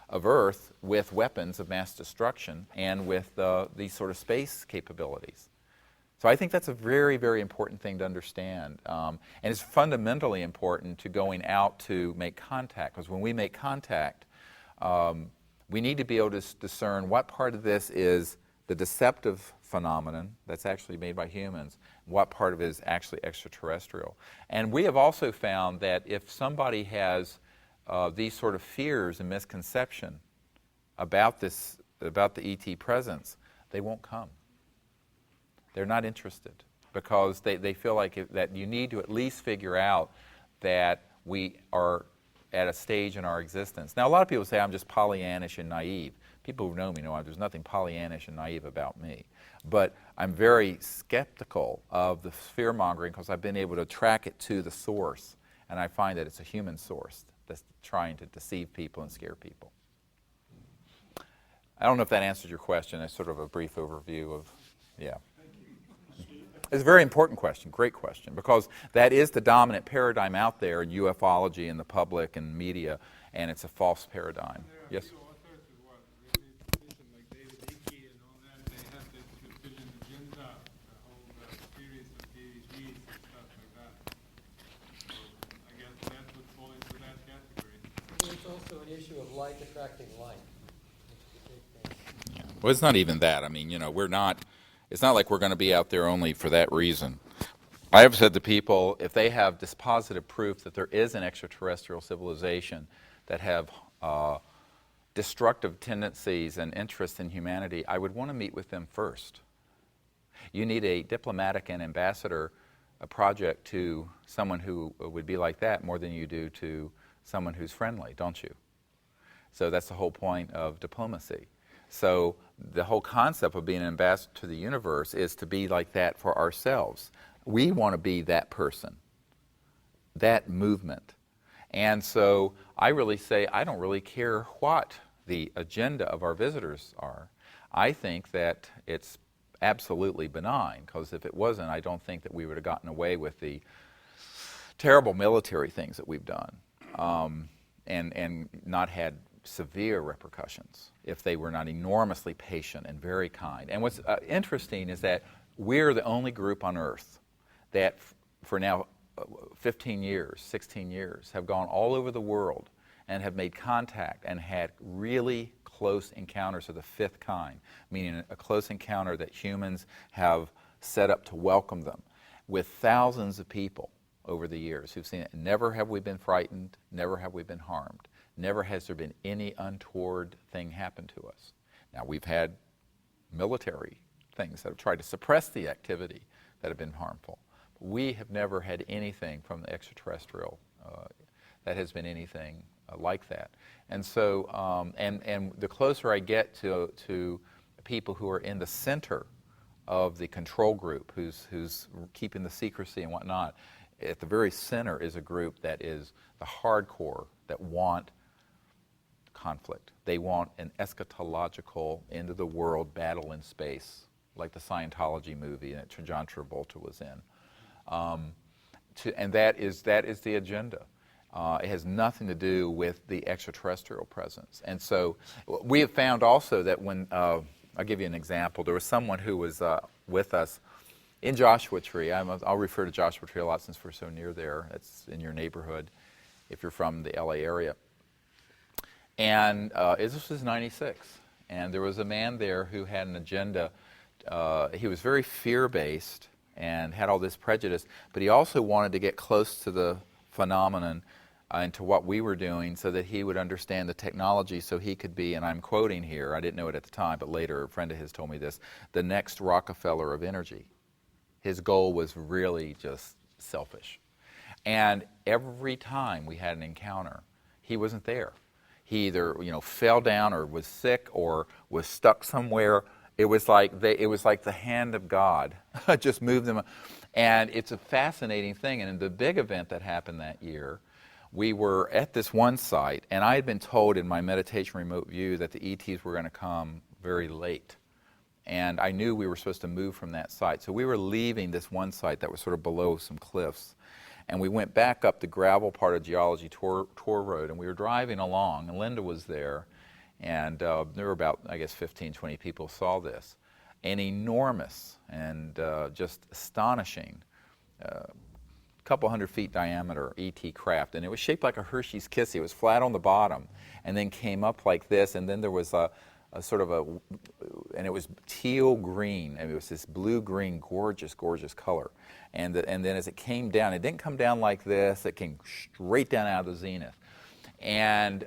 of Earth with weapons of mass destruction and with these sort of space capabilities. So I think that's a very, very important thing to understand. And it's fundamentally important to going out to make contact, because when we make contact, we need to be able to discern what part of this is the deceptive phenomenon that's actually made by humans, what part of it is actually extraterrestrial. And we have also found that if somebody has these sort of fears and misconception about the ET presence, they won't come. They're not interested because they feel like that you need to at least figure out that we are at a stage in our existence. Now, a lot of people say I'm just Pollyannish and naive. People who know me know there's nothing Pollyannish and naive about me. But I'm very skeptical of the fear-mongering because I've been able to track it to the source, and I find that it's a human source that's trying to deceive people and scare people. I don't know if that answers your question. It's sort of a brief overview of, yeah. It's a very important question, great question, because that is the dominant paradigm out there in ufology and the public and media, and it's a false paradigm. Yes? There are authors as well, really position like David Icke and all that. They have this precision agenda, a whole series of DVDs and stuff like that. So I guess that would fall into that category. It's also an issue of light attracting light, which is a big thing. Yeah. Well, it's not even that. I mean, we're not. It's not like we're going to be out there only for that reason. I have said to people, if they have dispositive proof that there is an extraterrestrial civilization that have destructive tendencies and interests in humanity, I would want to meet with them first. You need a diplomatic and ambassador project to someone who would be like that more than you do to someone who's friendly, don't you? So that's the whole point of diplomacy. So the whole concept of being an ambassador to the universe is to be like that for ourselves. We want to be that person, that movement. And so I really say I don't really care what the agenda of our visitors are. I think that it's absolutely benign, because if it wasn't, I don't think that we would have gotten away with the terrible military things that we've done and not had severe repercussions if they were not enormously patient and very kind. And what's interesting is that we're the only group on Earth that for now 15 years, 16 years, have gone all over the world and have made contact and had really close encounters of the fifth kind, meaning a close encounter that humans have set up to welcome them, with thousands of people over the years who've seen it. Never have we been frightened, never have we been harmed. Never has there been any untoward thing happen to us. Now, we've had military things that have tried to suppress the activity that have been harmful. We have never had anything from the extraterrestrial that has been anything like that. And so, and the closer I get to people who are in the center of the control group, who's keeping the secrecy and whatnot, at the very center is a group that is the hardcore, that want conflict. They want an eschatological, end-of-the-world battle in space, like the Scientology movie that John Travolta was in. And that is the agenda. It has nothing to do with the extraterrestrial presence. And so we have found also that when, I'll give you an example, there was someone who was with us in Joshua Tree. I'll refer to Joshua Tree a lot since we're so near there. It's in your neighborhood. if you're from the LA area. And this was 96. And there was a man there who had an agenda. He was very fear-based and had all this prejudice, but he also wanted to get close to the phenomenon and to what we were doing so that he would understand the technology so he could be, and I'm quoting here, I didn't know it at the time, but later a friend of his told me this, the next Rockefeller of energy. His goal was really just selfish. And every time we had an encounter, he wasn't there. He either, fell down or was sick or was stuck somewhere. It was like the hand of God just moved them. And it's a fascinating thing. And in the big event that happened that year, we were at this one site, and I had been told in my meditation remote view that the ETs were going to come very late. And I knew we were supposed to move from that site. So we were leaving this one site that was sort of below some cliffs. And we went back up the gravel part of Geology tour road, and we were driving along, and Linda was there, and there were about, 15, 20 people saw this. An enormous and just astonishing, couple 100 feet diameter ET craft, and it was shaped like a Hershey's Kiss. It was flat on the bottom, and then came up like this, and then there was a sort of and it was teal green, and it was this blue-green, gorgeous, gorgeous color. And then as it came down, it didn't come down like this, it came straight down out of the zenith. And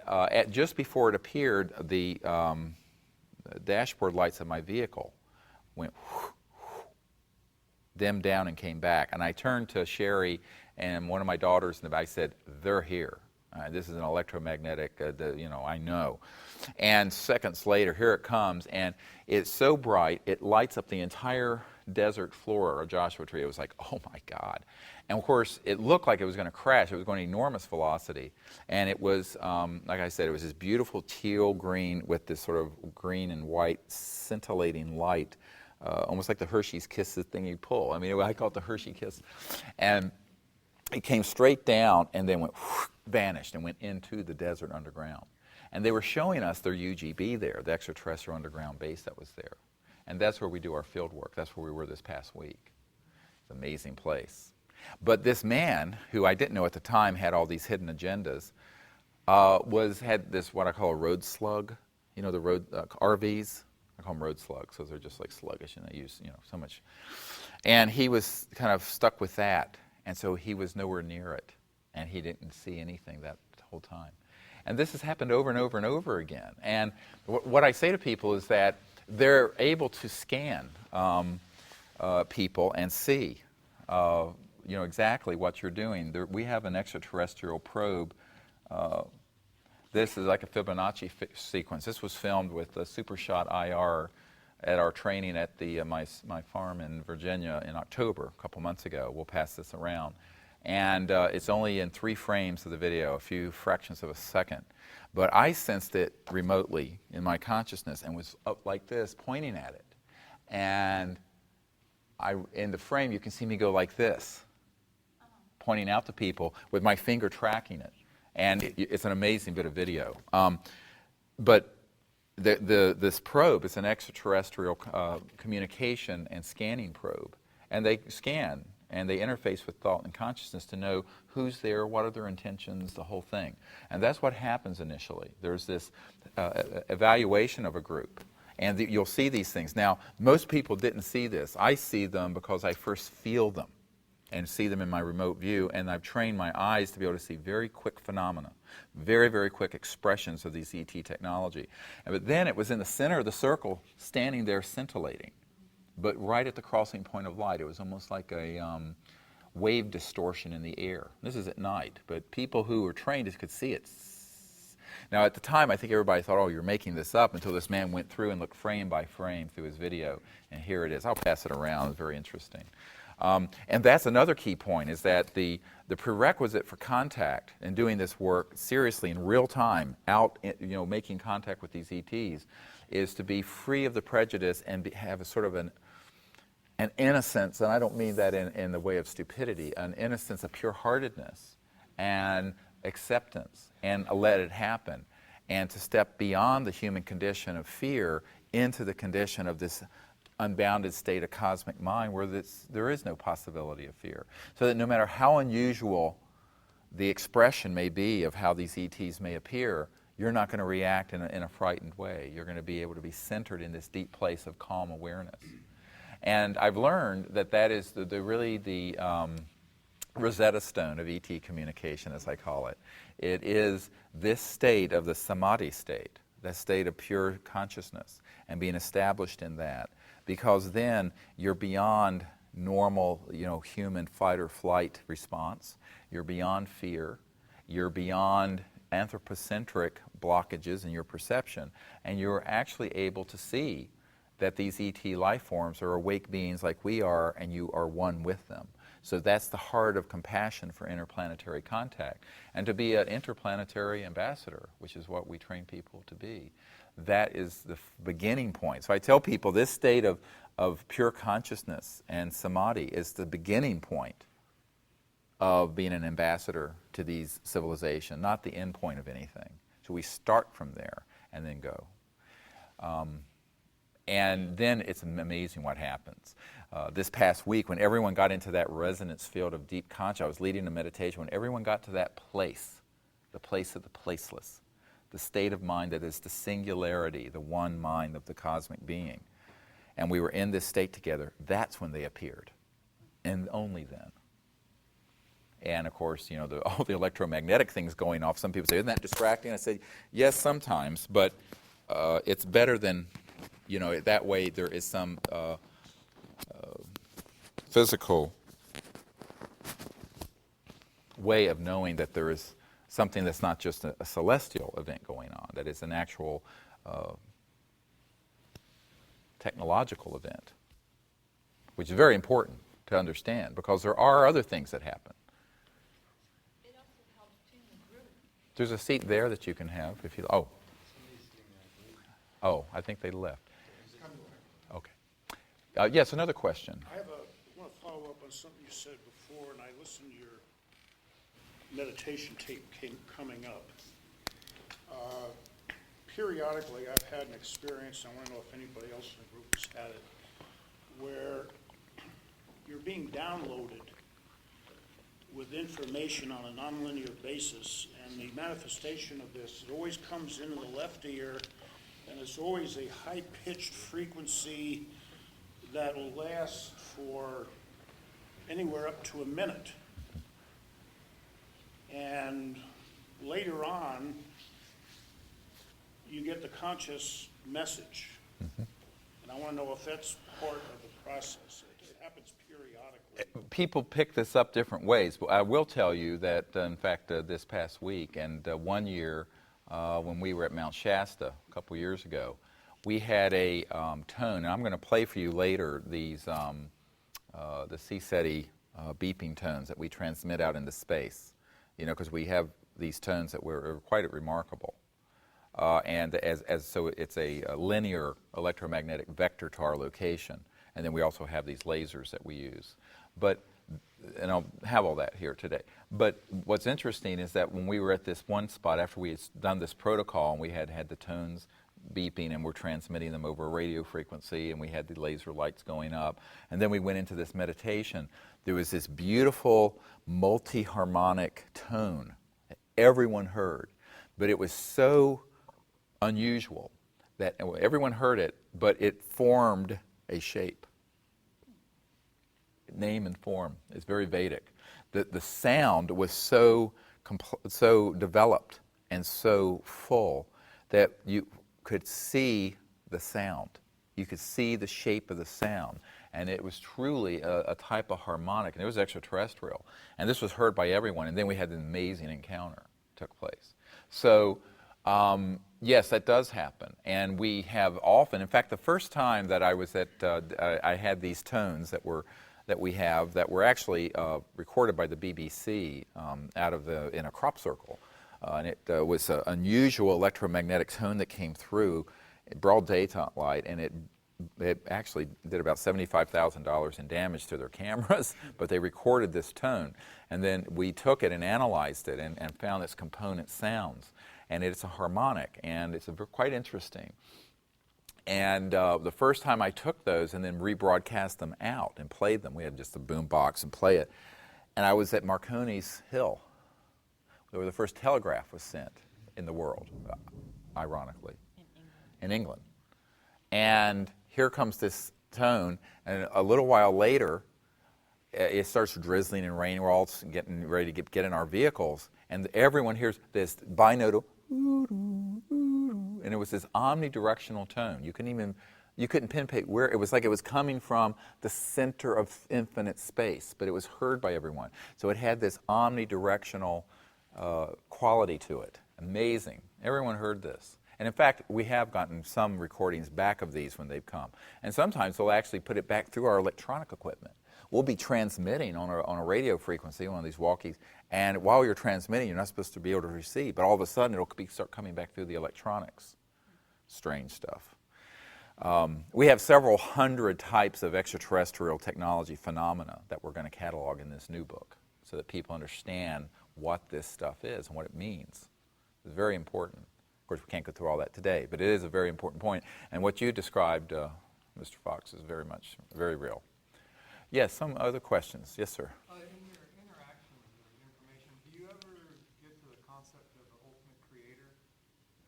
just before it appeared, the dashboard lights of my vehicle went dimmed down and came back. And I turned to Sherry and one of my daughters in the back. I said, "They're here. This is an electromagnetic, I know." And seconds later, here it comes, and it's so bright, it lights up the entire desert floor of Joshua Tree. It was like, oh my God. And of course, it looked like it was going to crash. It was going at enormous velocity. And it was, like I said, it was this beautiful teal green with this sort of green and white scintillating light, almost like the Hershey's Kisses thing you pull. I mean, I call it the Hershey Kiss. And it came straight down and then went vanished and went into the desert underground. And they were showing us their UGB there, the extraterrestrial underground base that was there. And that's where we do our field work. That's where we were this past week. It's an amazing place. But this man, who I didn't know at the time had all these hidden agendas, had this what I call a road slug. The road RVs. I call them road slugs, so they're just like sluggish, and they use so much. And he was kind of stuck with that, and so he was nowhere near it, and he didn't see anything that whole time. And this has happened over and over and over again. And what I say to people is that they're able to scan people and see, exactly what you're doing. We have an extraterrestrial probe. This is like a Fibonacci sequence. This was filmed with a SuperShot IR at our training at my farm in Virginia in October, a couple months ago. We'll pass this around. And it's only in 3 frames of the video, a few fractions of a second. But I sensed it remotely in my consciousness and was up like this, pointing at it. And in the frame, you can see me go like this, pointing out to people with my finger tracking it. And it's an amazing bit of video. But this probe is an extraterrestrial communication and scanning probe. And they scan. And they interface with thought and consciousness to know who's there, what are their intentions, the whole thing. And that's what happens initially. There's this evaluation of a group. And you'll see these things. Now, most people didn't see this. I see them because I first feel them and see them in my remote view. And I've trained my eyes to be able to see very quick phenomena, very, very quick expressions of these ET technology. But then it was in the center of the circle, standing there scintillating. But right at the crossing point of light, it was almost like a wave distortion in the air. This is at night, but people who were trained could see it. Now, at the time, I think everybody thought, oh, you're making this up, until this man went through and looked frame by frame through his video, and here it is. I'll pass it around. It's very interesting. And that's another key point, is that the prerequisite for contact and doing this work seriously in real time, making contact with these ETs, is to be free of the prejudice and have a sort of an innocence, and I don't mean that in the way of stupidity, an innocence, a pure-heartedness, and acceptance, and let it happen, and to step beyond the human condition of fear into the condition of this unbounded state of cosmic mind where there is no possibility of fear. So that no matter how unusual the expression may be of how these ETs may appear, you're not going to react in a frightened way. You're going to be able to be centered in this deep place of calm awareness. And I've learned that that is really the rosetta stone of ET communication, as I call it. It is this state of the samadhi state, that state of pure consciousness, and being established in that. Because then you're beyond normal, human fight or flight response. You're beyond fear. You're beyond anthropocentric blockages in your perception, and you're actually able to see that these ET life forms are awake beings like we are, and you are one with them. So that's the heart of compassion for interplanetary contact. And to be an interplanetary ambassador, which is what we train people to be, that is the beginning point. So I tell people this state of pure consciousness and samadhi is the beginning point of being an ambassador to these civilizations, not the end point of anything. So we start from there and then go. And then it's amazing what happens. This past week, when everyone got into that resonance field of deep consciousness, I was leading a meditation, when everyone got to that place, the place of the placeless, the state of mind that is the singularity, the one mind of the cosmic being, and we were in this state together, that's when they appeared, and only then. And of course, all the electromagnetic things going off. Some people say, isn't that distracting? I say, yes, sometimes, but it's better than, that way there is some physical way of knowing that there is something that's not just a celestial event going on, that is an actual technological event, which is very important to understand because there are other things that happen. It also helps too in the group. There's a seat there that you can have if you. Oh, I think they left. Okay. Yes, another question. I want to follow up on something you said before, and I listened to your meditation tape coming up. Periodically, I've had an experience, I want to know if anybody else in the group has had it, where you're being downloaded with information on a nonlinear basis, and the manifestation of this, it always comes into the left ear, and it's always a high-pitched frequency that will last for anywhere up to a minute. And later on, you get the conscious message. Mm-hmm. And I want to know if that's part of the process. It happens periodically. People pick this up different ways. But I will tell you that, in fact, this past week and 1 year when we were at Mount Shasta a couple years ago, we had a tone, and I'm going to play for you later these the CSETI beeping tones that we transmit out into space, because we have these tones that were quite remarkable. And so it's a linear electromagnetic vector to our location, and then we also have these lasers that we use. And I'll have all that here today. But what's interesting is that when we were at this one spot, after we had done this protocol and we had the tones beeping and we're transmitting them over a radio frequency and we had the laser lights going up, and then we went into this meditation, there was this beautiful multi-harmonic tone that everyone heard. But it was so unusual that everyone heard it, but it formed a shape. Name and form. It's very Vedic. The sound was so developed and so full that you could see the sound. You could see the shape of the sound. And it was truly a type of harmonic. And it was extraterrestrial. And this was heard by everyone. And then we had an amazing encounter took place. So, yes, that does happen. And we have often, in fact, the first time that I was at, I had these tones that we have that were actually recorded by the BBC in a crop circle. And it was an unusual electromagnetic tone that came through, broad daylight, and it actually did about $75,000 in damage to their cameras, but they recorded this tone. And then we took it and analyzed it and found its component sounds. And it's a harmonic, and it's quite interesting. And the first time I took those and then rebroadcast them out and played them, we had just a boom box and play it. And I was at Marconi's Hill, where the first telegraph was sent in the world, ironically, in England. And here comes this tone, and a little while later, it starts drizzling and raining. We're all getting ready to get in our vehicles, and everyone hears this binaural, and it was this omnidirectional tone. You couldn't pinpoint where it was. Like it was coming from the center of infinite space, but it was heard by everyone. So it had this omnidirectional quality to it. Amazing. Everyone heard this. And in fact, we have gotten some recordings back of these when they've come. And sometimes they'll actually put it back through our electronic equipment. We'll be transmitting on a radio frequency, one of these walkies, and while you're transmitting, you're not supposed to be able to receive, but all of a sudden it'll start coming back through the electronics. Strange stuff. We have several hundred types of extraterrestrial technology phenomena that we're going to catalog in this new book so that people understand what this stuff is and what it means. It's very important. Of course, we can't go through all that today, but it is a very important point. And what you described, Mr. Fox, is very real. Yes, some other questions. Yes, sir. In your interaction with the information, do you ever get to the concept of the ultimate creator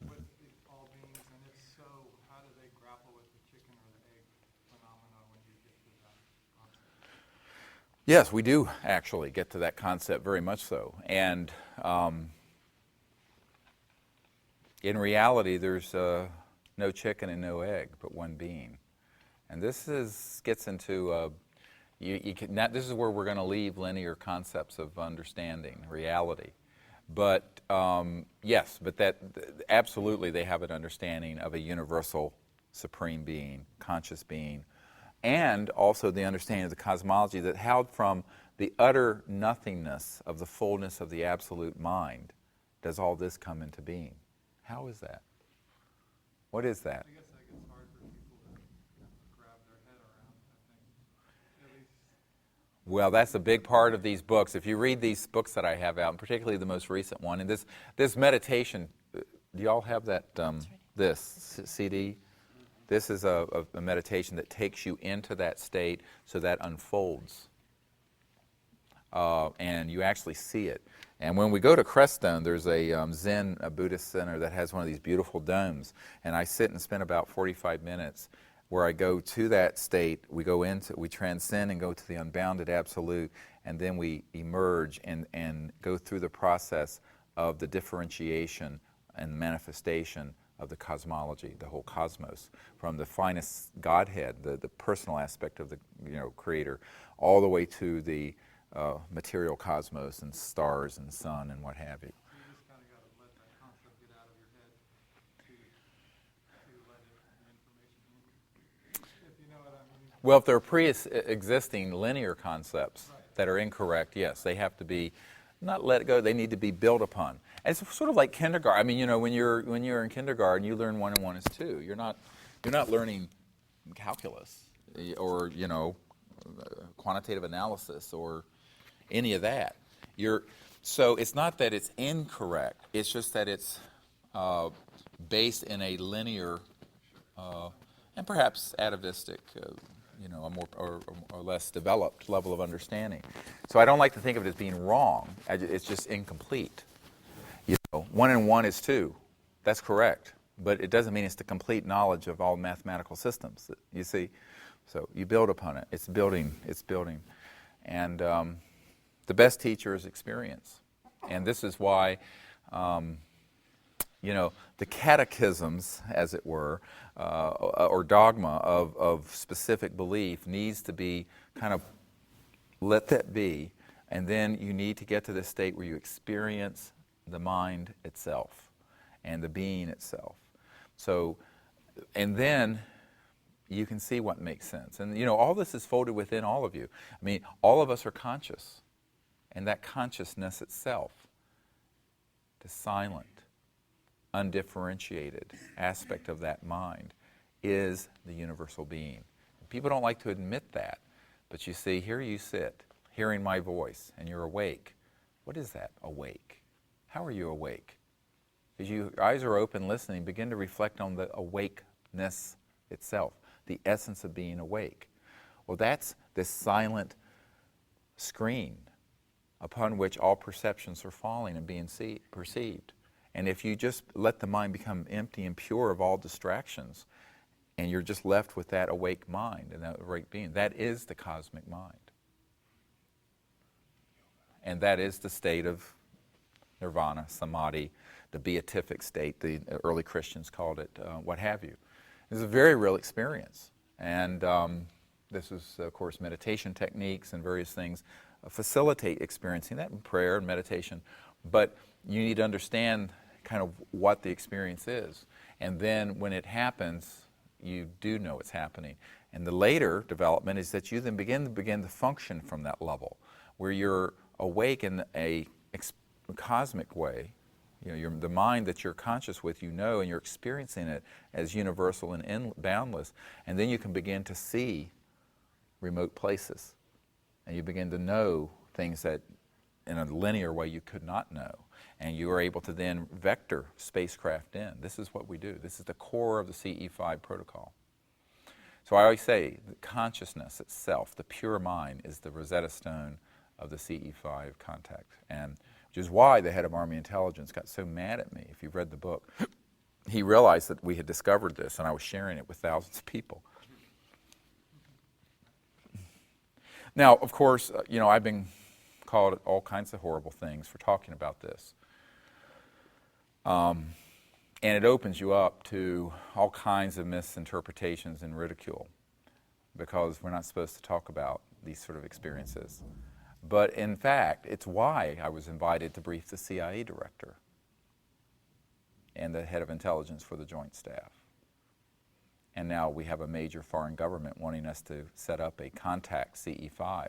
with all beings? And if so, how do they grapple with the chicken or the egg phenomena when you get to that concept? Yes, we do actually get to that concept very much so. And in reality, there's no chicken and no egg, but one being. And this gets into this is where we're going to leave linear concepts of understanding reality. But yes, but that absolutely they have an understanding of a universal supreme being, conscious being, and also the understanding of the cosmology that how from the utter nothingness of the fullness of the absolute mind does all this come into being. How is that? What is that? I guess that gets hard for people to grab their head around, I think. At least. Well, that's a big part of these books. If you read these books that I have out, and particularly the most recent one, and this meditation, do y'all have that, this CD? This is a meditation that takes you into that state so that unfolds. And you actually see it. And when we go to Creststone, there's a Buddhist center that has one of these beautiful domes. And I sit and spend about 45 minutes where I go to that state. We transcend and go to the unbounded absolute, and then we emerge and go through the process of the differentiation and manifestation of the cosmology, the whole cosmos, from the finest Godhead, the personal aspect of the Creator, all the way to the material cosmos and stars and sun and what have you. You just kind of got to let that concept get out of your head to let the information in, if you know what I mean. Well, if they're pre-existing linear concepts that are incorrect, yes, they have to be not let go. They need to be built upon. And it's sort of like kindergarten. I mean, when you're in kindergarten, you learn 1 and 1 is 2. You're not learning calculus or quantitative analysis or any of that. So it's not that it's incorrect. It's just that it's based in a linear and perhaps atavistic, a more or less developed level of understanding. So I don't like to think of it as being wrong. It's just incomplete. 1 and 1 is 2. That's correct, but it doesn't mean it's the complete knowledge of all mathematical systems. You see, so you build upon it. It's building. And the best teacher is experience. And this is why, the catechisms, as it were, or dogma of specific belief needs to be kind of let that be, and then you need to get to this state where you experience the mind itself and the being itself. So, and then you can see what makes sense. And, all this is folded within all of you. I mean, all of us are conscious. And that consciousness itself, the silent, undifferentiated aspect of that mind, is the universal being. People don't like to admit that. But you see, here you sit, hearing my voice, and you're awake. What is that, awake? How are you awake? As your eyes are open, listening, begin to reflect on the awakeness itself, the essence of being awake. Well, that's this silent screen upon which all perceptions are falling and being perceived. And if you just let the mind become empty and pure of all distractions, and you're just left with that awake mind and that awake being, that is the cosmic mind. And that is the state of nirvana, samadhi, the beatific state, the early Christians called it, what have you. It's a very real experience. And this is, of course, meditation techniques and various things facilitate experiencing that in prayer and meditation. But you need to understand kind of what the experience is. And then when it happens, you do know it's happening. And the later development is that you then begin to function from that level, where you're awake in a cosmic way. You know, the mind that you're conscious with, you know, and you're experiencing it as universal and boundless. And then you can begin to see remote places. And you begin to know things that in a linear way you could not know. And you are able to then vector spacecraft in. This is what we do. This is the core of the CE5 protocol. So I always say that consciousness itself, the pure mind, is the Rosetta Stone of the CE5 contact. And which is why the head of Army Intelligence got so mad at me. If you've read the book, he realized that we had discovered this and I was sharing it with thousands of people. Now, of course, you know, I've been called all kinds of horrible things for talking about this. And it opens you up to all kinds of misinterpretations and ridicule because we're not supposed to talk about these sort of experiences. But in fact, it's why I was invited to brief the CIA director and the head of intelligence for the Joint Staff. And now we have a major foreign government wanting us to set up a contact CE5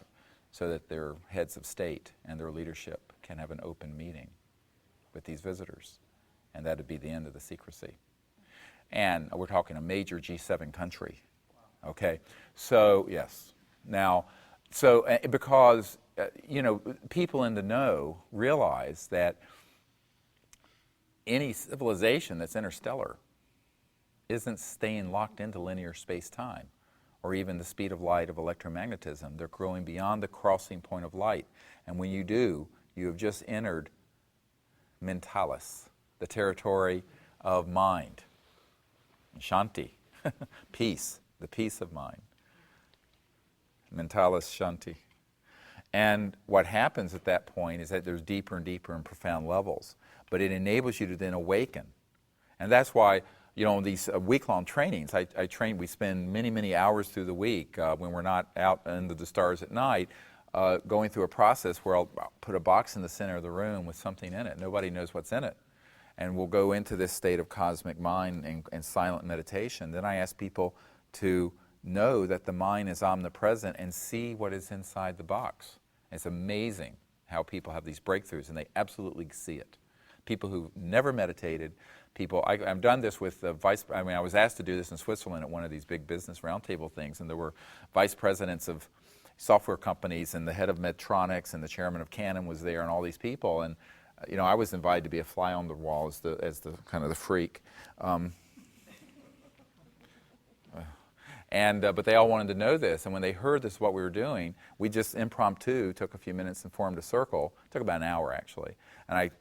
so that their heads of state and their leadership can have an open meeting with these visitors. And that would be the end of the secrecy. And we're talking a major G7 country. Okay? So, yes. Now, because, you know, people in the know realize that any civilization that's interstellar isn't staying locked into linear space-time or even the speed of light of electromagnetism. They're growing beyond the crossing point of light. And when you do, you have just entered mentalis, the territory of mind. Shanti, peace, the peace of mind. Mentalis shanti. And what happens at that point is that there's deeper and deeper and profound levels. But it enables you to then awaken. And that's why, you know, these week-long trainings, we spend many, many hours through the week when we're not out under the stars at night, going through a process where I'll put a box in the center of the room with something in it. Nobody knows what's in it. And we'll go into this state of cosmic mind and silent meditation. Then I ask people to know that the mind is omnipresent and see what is inside the box. It's amazing how people have these breakthroughs and they absolutely see it. People who never meditated, I've done this with I was asked to do this in Switzerland at one of these big business roundtable things, and there were vice presidents of software companies and the head of Medtronics and the chairman of Canon was there and all these people, and you know, I was invited to be a fly on the wall as the kind of the freak. But they all wanted to know this, and when they heard this, what we were doing, we just impromptu took a few minutes and formed a circle. It took about an hour, actually. And I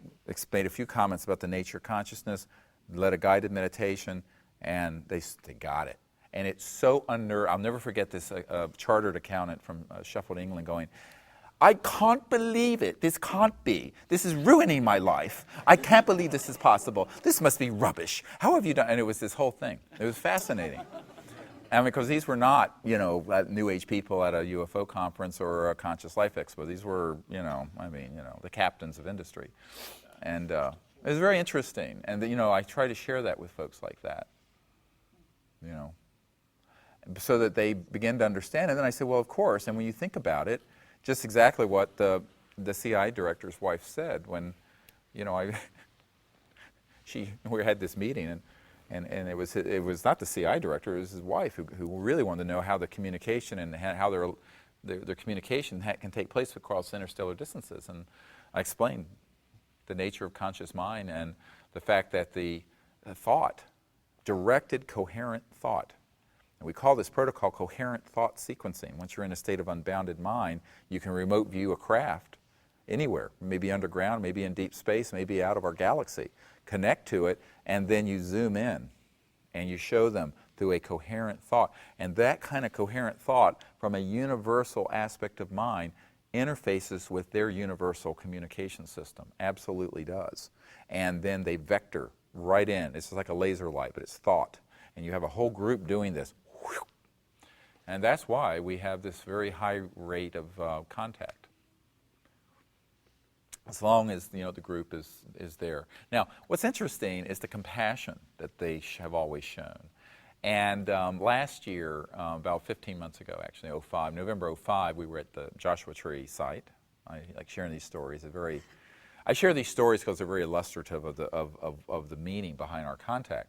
made a few comments about the nature of consciousness, led a guided meditation, and they got it. And it's so I'll never forget this chartered accountant from Sheffield, England, going, "I can't believe it. This can't be. This is ruining my life. I can't believe this is possible. This must be rubbish. How have you done?" And it was this whole thing. It was fascinating. And because these were not, you know, New Age people at a UFO conference or a Conscious Life Expo. These were, you know, the captains of industry. And it was very interesting. And, you know, I try to share that with folks like that, you know, so that they begin to understand. And then I say, well, of course. And when you think about it, just exactly what the CIA director's wife said when, you know, we had this meeting and it was not the CIA director, it was his wife who really wanted to know how the communication and how their communication can take place across interstellar distances. And I explained the nature of conscious mind and the fact that the thought, directed coherent thought, and we call this protocol coherent thought sequencing. Once you're in a state of unbounded mind, you can remote view a craft anywhere, maybe underground, maybe in deep space, maybe out of our galaxy. Connect to it, and then you zoom in and you show them through a coherent thought. And that kind of coherent thought from a universal aspect of mind interfaces with their universal communication system. Absolutely does. And then they vector right in. It's like a laser light, but it's thought. And you have a whole group doing this. And that's why we have this very high rate of contact, as long as the group is there. Now, what's interesting is the compassion that they have always shown. And last year, about 15 months ago, actually, November 05, we were at the Joshua Tree site. I like sharing these stories. I share these stories because they're very illustrative of the meaning behind our contact.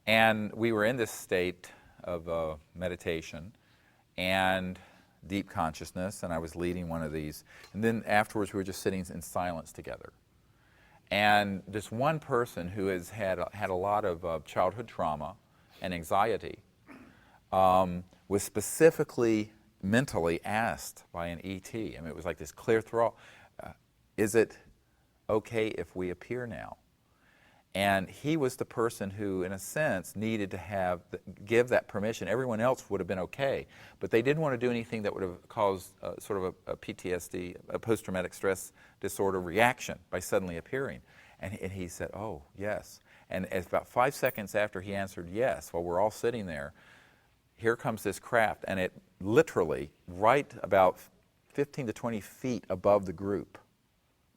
And we were in this state of meditation and deep consciousness, and I was leading one of these. And then afterwards, we were just sitting in silence together. And this one person who has had a lot of childhood trauma and anxiety was specifically mentally asked by an ET. I mean, it was like this clear thought, is it okay if we appear now? And he was the person who, in a sense, needed to give that permission. Everyone else would have been okay, but they didn't want to do anything that would have caused sort of a PTSD, a post-traumatic stress disorder reaction by suddenly appearing. And he said, oh, yes. And about 5 seconds after he answered yes, while we're all sitting there, here comes this craft, and it literally, right about 15 to 20 feet above the group,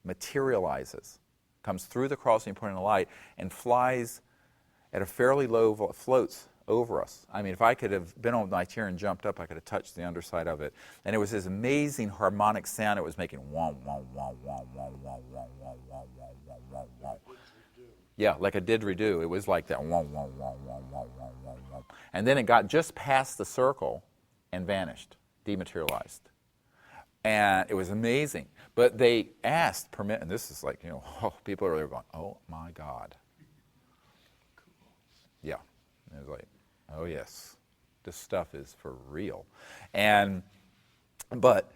materializes, comes through the crossing point of the light, and flies at a fairly low, floats over us. I mean, if I could have been on my chair and jumped up, I could have touched the underside of it. And it was this amazing harmonic sound it was making. Wom, wom, wom, wom, wom, wom, wom, wom, wom, wom, wom, wom, wom. Yeah, like a didgeridoo. It was like that. Wom, wom, wom, wom, wom, wom, wom, wom. And then it got just past the circle and vanished, dematerialized. And it was amazing. But they asked permit, and this is like, people are there going, oh my God. Yeah. And it was like, oh yes, this stuff is for real. But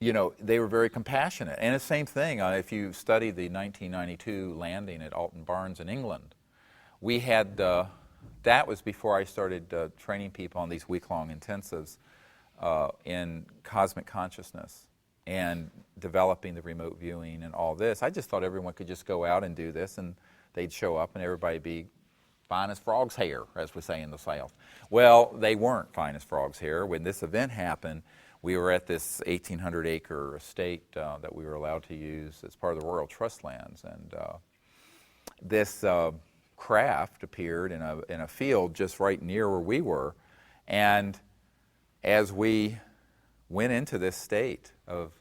they were very compassionate. And the same thing, if you study the 1992 landing at Alton Barnes in England, we had, that was before I started training people on these week-long intensives in cosmic consciousness and developing the remote viewing and all this. I just thought everyone could just go out and do this, and they'd show up and everybody be fine as frog's hair, as we say in the South. Well, they weren't fine as frog's hair. When this event happened, we were at this 1,800-acre estate that we were allowed to use as part of the Royal Trust lands, and this craft appeared in a field just right near where we were, and as we went into this state of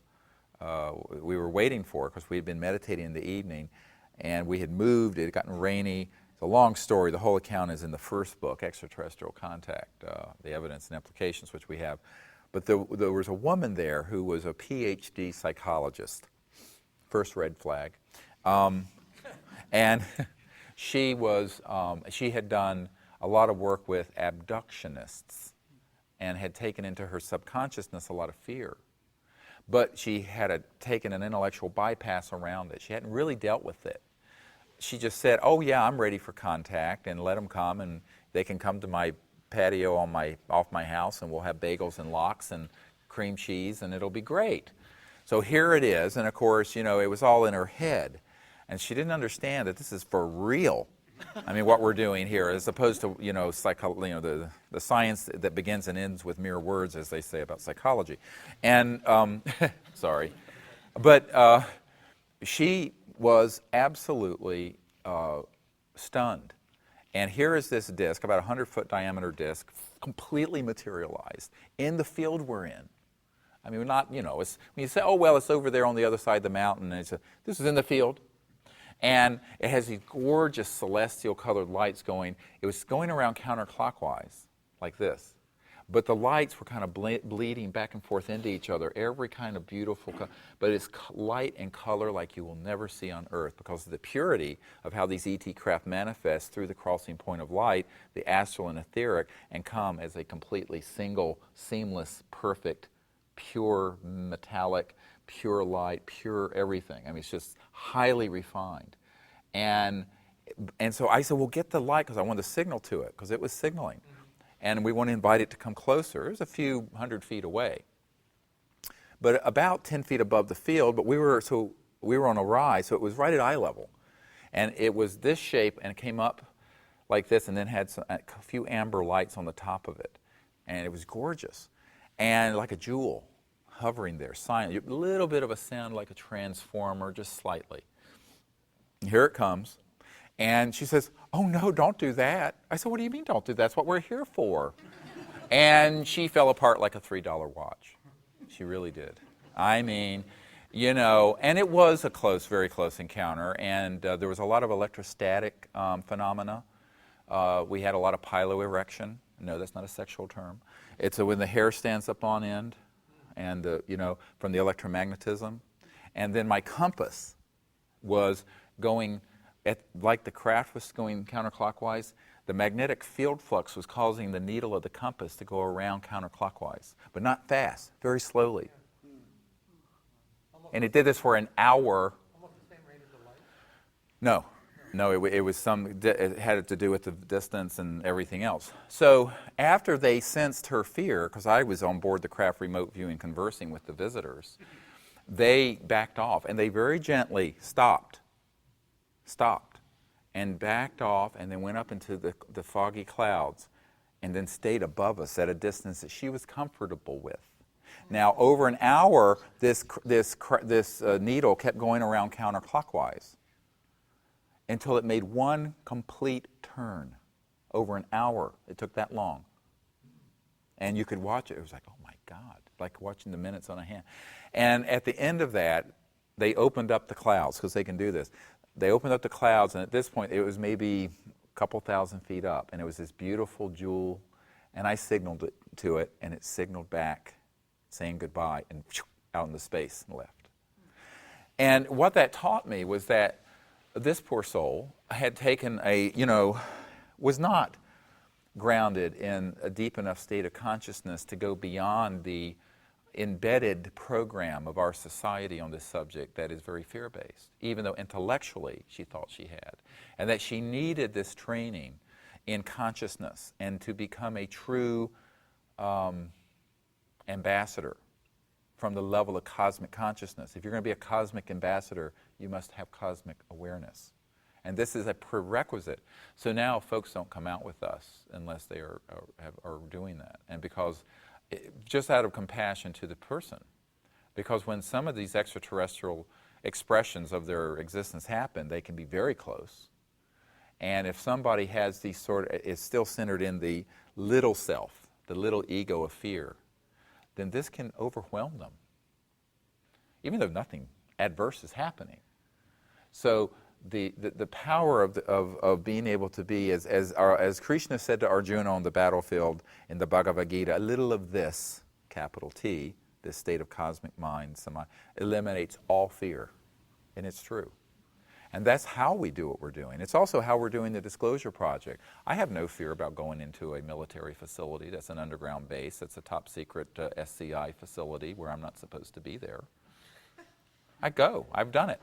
we were waiting for, because we had been meditating in the evening, and we had moved, it had gotten rainy. It's a long story. The whole account is in the first book, Extraterrestrial Contact, the evidence and implications, which we have. But there was a woman there who was a PhD psychologist, first red flag, and she had done a lot of work with abductionists and had taken into her subconsciousness a lot of fear. But she had taken an intellectual bypass around it. She hadn't really dealt with it. She just said, oh yeah, I'm ready for contact, and let them come, and they can come to my patio off my house, and we'll have bagels and lox and cream cheese, and it'll be great. So here it is, and of course, it was all in her head. And she didn't understand that this is for real. I mean, what we're doing here, as opposed to, the science that begins and ends with mere words, as they say about psychology. And, sorry. But she was absolutely stunned. And here is this disc, about 100-foot diameter disc, completely materialized in the field we're in. I mean, not, it's, when you say, oh, well, it's over there on the other side of the mountain, and this is in the field. And it has these gorgeous celestial colored lights going. It was going around counterclockwise, like this. But the lights were kind of bleeding back and forth into each other, every kind of beautiful, but it's light and color like you will never see on Earth, because of the purity of how these ET craft manifest through the crossing point of light, the astral and etheric, and come as a completely single, seamless, perfect, pure, metallic, pure light, pure everything. I mean, it's just highly refined. And so I said, well, get the light, because I wanted to signal to it, because it was signaling. And we want to invite it to come closer. It was a few 100 feet away, but about 10 feet above the field. But we were on a rise, so it was right at eye level. And it was this shape, and it came up like this, and then had a few amber lights on the top of it. And it was gorgeous. And like a jewel hovering there, silent. A little bit of a sound like a transformer, just slightly. And here it comes. And she says, oh, no, don't do that. I said, what do you mean don't do that? That's what we're here for. And she fell apart like a $3 watch. She really did. I mean, you know, and it was a close, very close encounter. And there was a lot of electrostatic phenomena. We had a lot of piloerection. No, that's not a sexual term. It's when the hair stands up on end, and you know, from the electromagnetism. And then my compass was going, like the craft was going counterclockwise, the magnetic field flux was causing the needle of the compass to go around counterclockwise, but not fast, very slowly. And it did this for an hour. Almost the same rate as the light? No, it was it had to do with the distance and everything else. So after they sensed her fear, because I was on board the craft remote viewing conversing with the visitors, they backed off, and they very gently stopped, and backed off, and then went up into the foggy clouds, and then stayed above us at a distance that she was comfortable with. Now, over an hour, this needle kept going around counterclockwise until it made one complete turn. Over an hour, it took that long. And you could watch it. It was like, oh my God, like watching the minutes on a hand. And at the end of that, they opened up the clouds, because they can do this. They opened up the clouds, and at this point, it was maybe a couple thousand feet up, and it was this beautiful jewel, and I signaled it to it, and it signaled back, saying goodbye, and out into space and left. And what that taught me was that this poor soul had taken was not grounded in a deep enough state of consciousness to go beyond the embedded program of our society on this subject that is very fear-based, even though intellectually she thought she had. And that she needed this training in consciousness and to become a true ambassador from the level of cosmic consciousness. If you're going to be a cosmic ambassador, you must have cosmic awareness. And this is a prerequisite. So now folks don't come out with us unless they are doing that. And because, just out of compassion to the person, because when some of these extraterrestrial expressions of their existence happen, they can be very close. And if somebody has these is still centered in the little self, the little ego of fear, then this can overwhelm them, even though nothing adverse is happening. So the power of being able to be, as Krishna said to Arjuna on the battlefield in the Bhagavad Gita, a little of this, capital T, this state of cosmic mind, eliminates all fear. And it's true. And that's how we do what we're doing. It's also how we're doing the Disclosure Project. I have no fear about going into a military facility that's an underground base. That's a top secret SCI facility where I'm not supposed to be there. I go. I've done it.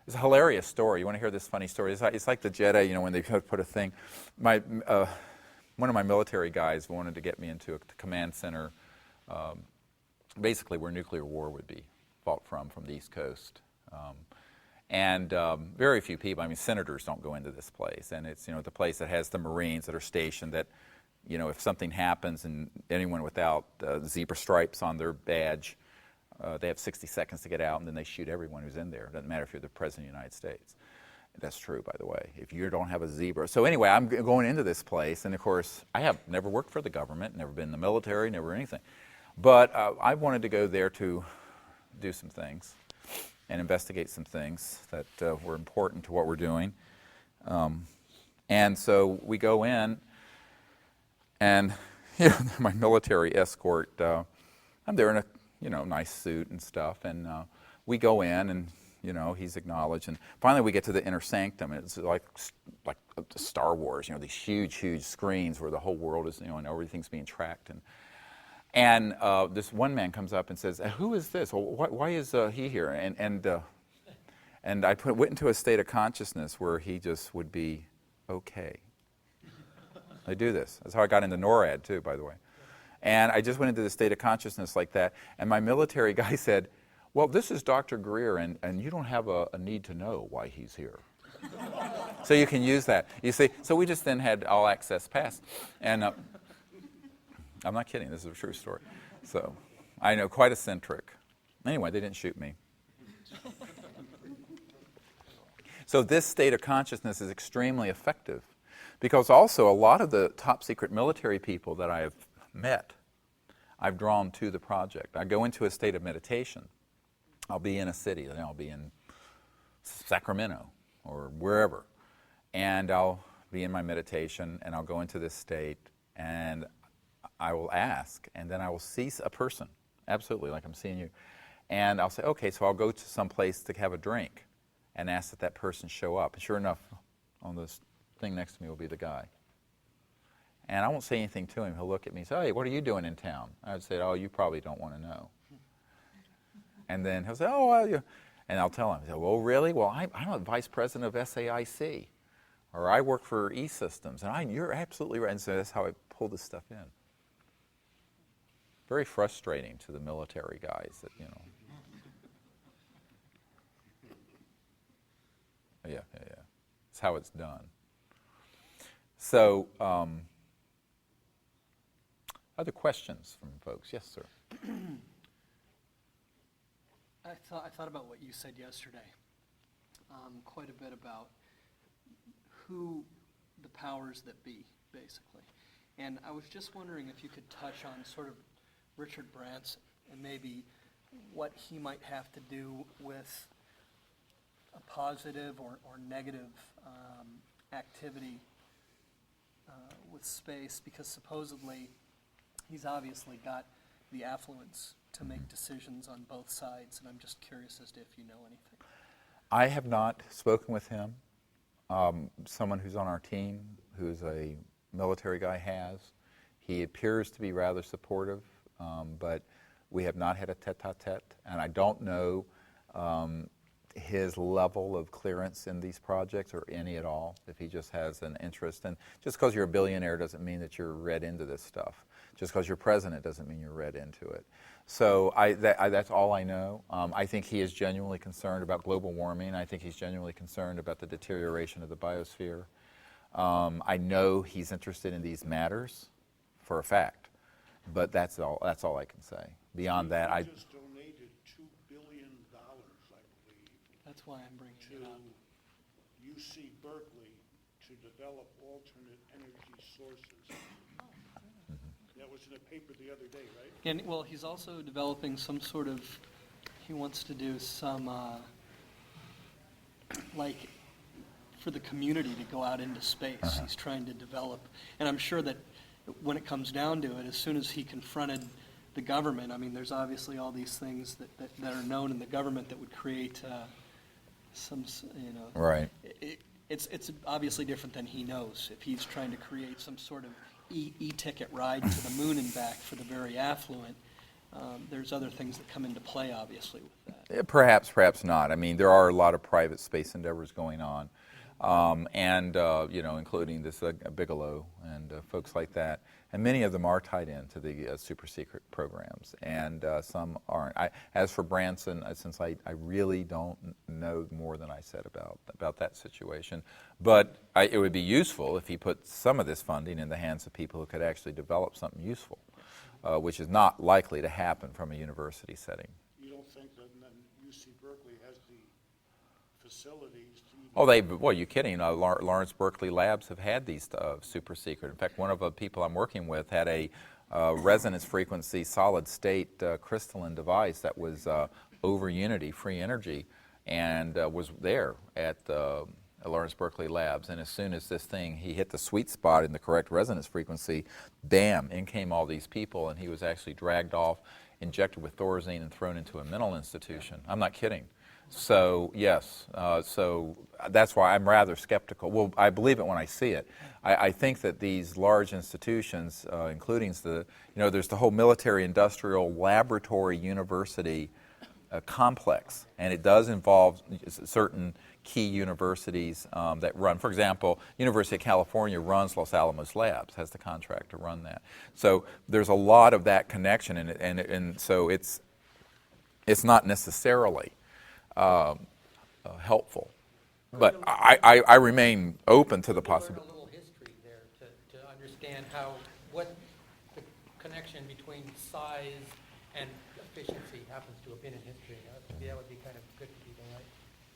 It's a hilarious story. You want to hear this funny story? It's like the Jedi, when they put a thing. One of my military guys wanted to get me into a command center, basically where nuclear war would be fought from the East Coast. And very few people, senators don't go into this place. And it's, the place that has the Marines that are stationed that, if something happens and anyone without zebra stripes on their badge, they have 60 seconds to get out, and then they shoot everyone who's in there. It doesn't matter if you're the President of the United States. That's true, by the way, if you don't have a zebra. So anyway, I'm going into this place, and of course, I have never worked for the government, never been in the military, never anything. But I wanted to go there to do some things and investigate some things that were important to what we're doing. And so we go in, and my military escort, I'm there in a nice suit and stuff, and we go in, and he's acknowledged, and finally we get to the inner sanctum, and it's like Star Wars, these huge screens where the whole world is, and everything's being tracked, And this one man comes up and says, "Who is this? Well, why is he here?" And I went into a state of consciousness where he just would be okay. I do this. That's how I got into NORAD too, by the way. And I just went into the state of consciousness like that. And my military guy said, "Well, this is Dr. Greer, and you don't have a need to know why he's here." So you can use that. You see, so we just then had all access pass. And I'm not kidding. This is a true story. So I know, quite eccentric. Anyway, they didn't shoot me. So this state of consciousness is extremely effective because also a lot of the top secret military people that I have met, I've drawn to the project. I go into a state of meditation. I'll be in a city, and I'll be in Sacramento or wherever, and I'll be in my meditation, and I'll go into this state, and I will ask, and then I will see a person, absolutely, like I'm seeing you, and I'll say, okay, so I'll go to some place to have a drink and ask that that person show up. And sure enough, on this thing next to me will be the guy. And I won't say anything to him. He'll look at me and say, "Hey, what are you doing in town?" I would say, "Oh, you probably don't want to know." And then he'll say, "Oh, well, you..." And I'll tell him, he'll say, "Well, really? Well, I'm a vice president of SAIC, or I work for E-Systems, and you're absolutely right." And so that's how I pull this stuff in. Very frustrating to the military guys that, you know. Yeah. It's how it's done. So, other questions from folks? Yes, sir. I thought about what you said yesterday, quite a bit about who the powers that be, basically. And I was just wondering if you could touch on sort of Richard Branson and maybe what he might have to do with a positive or negative activity with space, because supposedly he's obviously got the affluence to make decisions on both sides, and I'm just curious as to if you know anything. I have not spoken with him. Someone who's on our team, who's a military guy, has. He appears to be rather supportive, but we have not had a tete-a-tete, and I don't know his level of clearance in these projects, or any at all, if he just has an interest. And just because you're a billionaire doesn't mean that you're read into this stuff. Just because you're president doesn't mean you're read into it. So that's all I know. I think he is genuinely concerned about global warming. I think he's genuinely concerned about the deterioration of the biosphere. I know he's interested in these matters for a fact, but that's all I can say. Beyond that, I just donated $2 billion, I believe. That's why I'm bringing it up. To UC Berkeley to develop alternate energy sources. That was in a paper the other day, right? And well, he's also developing some sort of, he wants to do some, like, for the community to go out into space. He's trying to develop, and I'm sure that when it comes down to it, as soon as he confronted the government, I mean, there's obviously all these things that are known in the government that would create some, you know. Right. It's obviously different than he knows. If he's trying to create some sort of e-ticket ride to the moon and back for the very affluent, there's other things that come into play, obviously, with that. Perhaps not. I mean, there are a lot of private space endeavors going on, and you know, including this Bigelow and folks like that. And many of them are tied into the super secret programs, and some aren't. As for Branson, since I really don't know more than I said about that situation, but it would be useful if he put some of this funding in the hands of people who could actually develop something useful, which is not likely to happen from a university setting. You don't think that UC Berkeley has the facilities to... Well, you're kidding. Lawrence Berkeley Labs have had these super secret. In fact, one of the people I'm working with had a resonance frequency solid state crystalline device that was over unity, free energy, and was there at Lawrence Berkeley Labs. And as soon as he hit the sweet spot in the correct resonance frequency, bam, in came all these people, and he was actually dragged off, injected with Thorazine, and thrown into a mental institution. I'm not kidding. So yes, so that's why I'm rather skeptical. Well, I believe it when I see it. I think that these large institutions, including there's the whole military-industrial laboratory university complex, and it does involve certain key universities that run. For example, University of California runs Los Alamos Labs, has the contract to run that. So there's a lot of that connection, and so it's not necessarily helpful. But I remain open to the Learn possibility. a little history there to understand what the connection between size and efficiency happens to have been in history. That would be kind of good for people, right?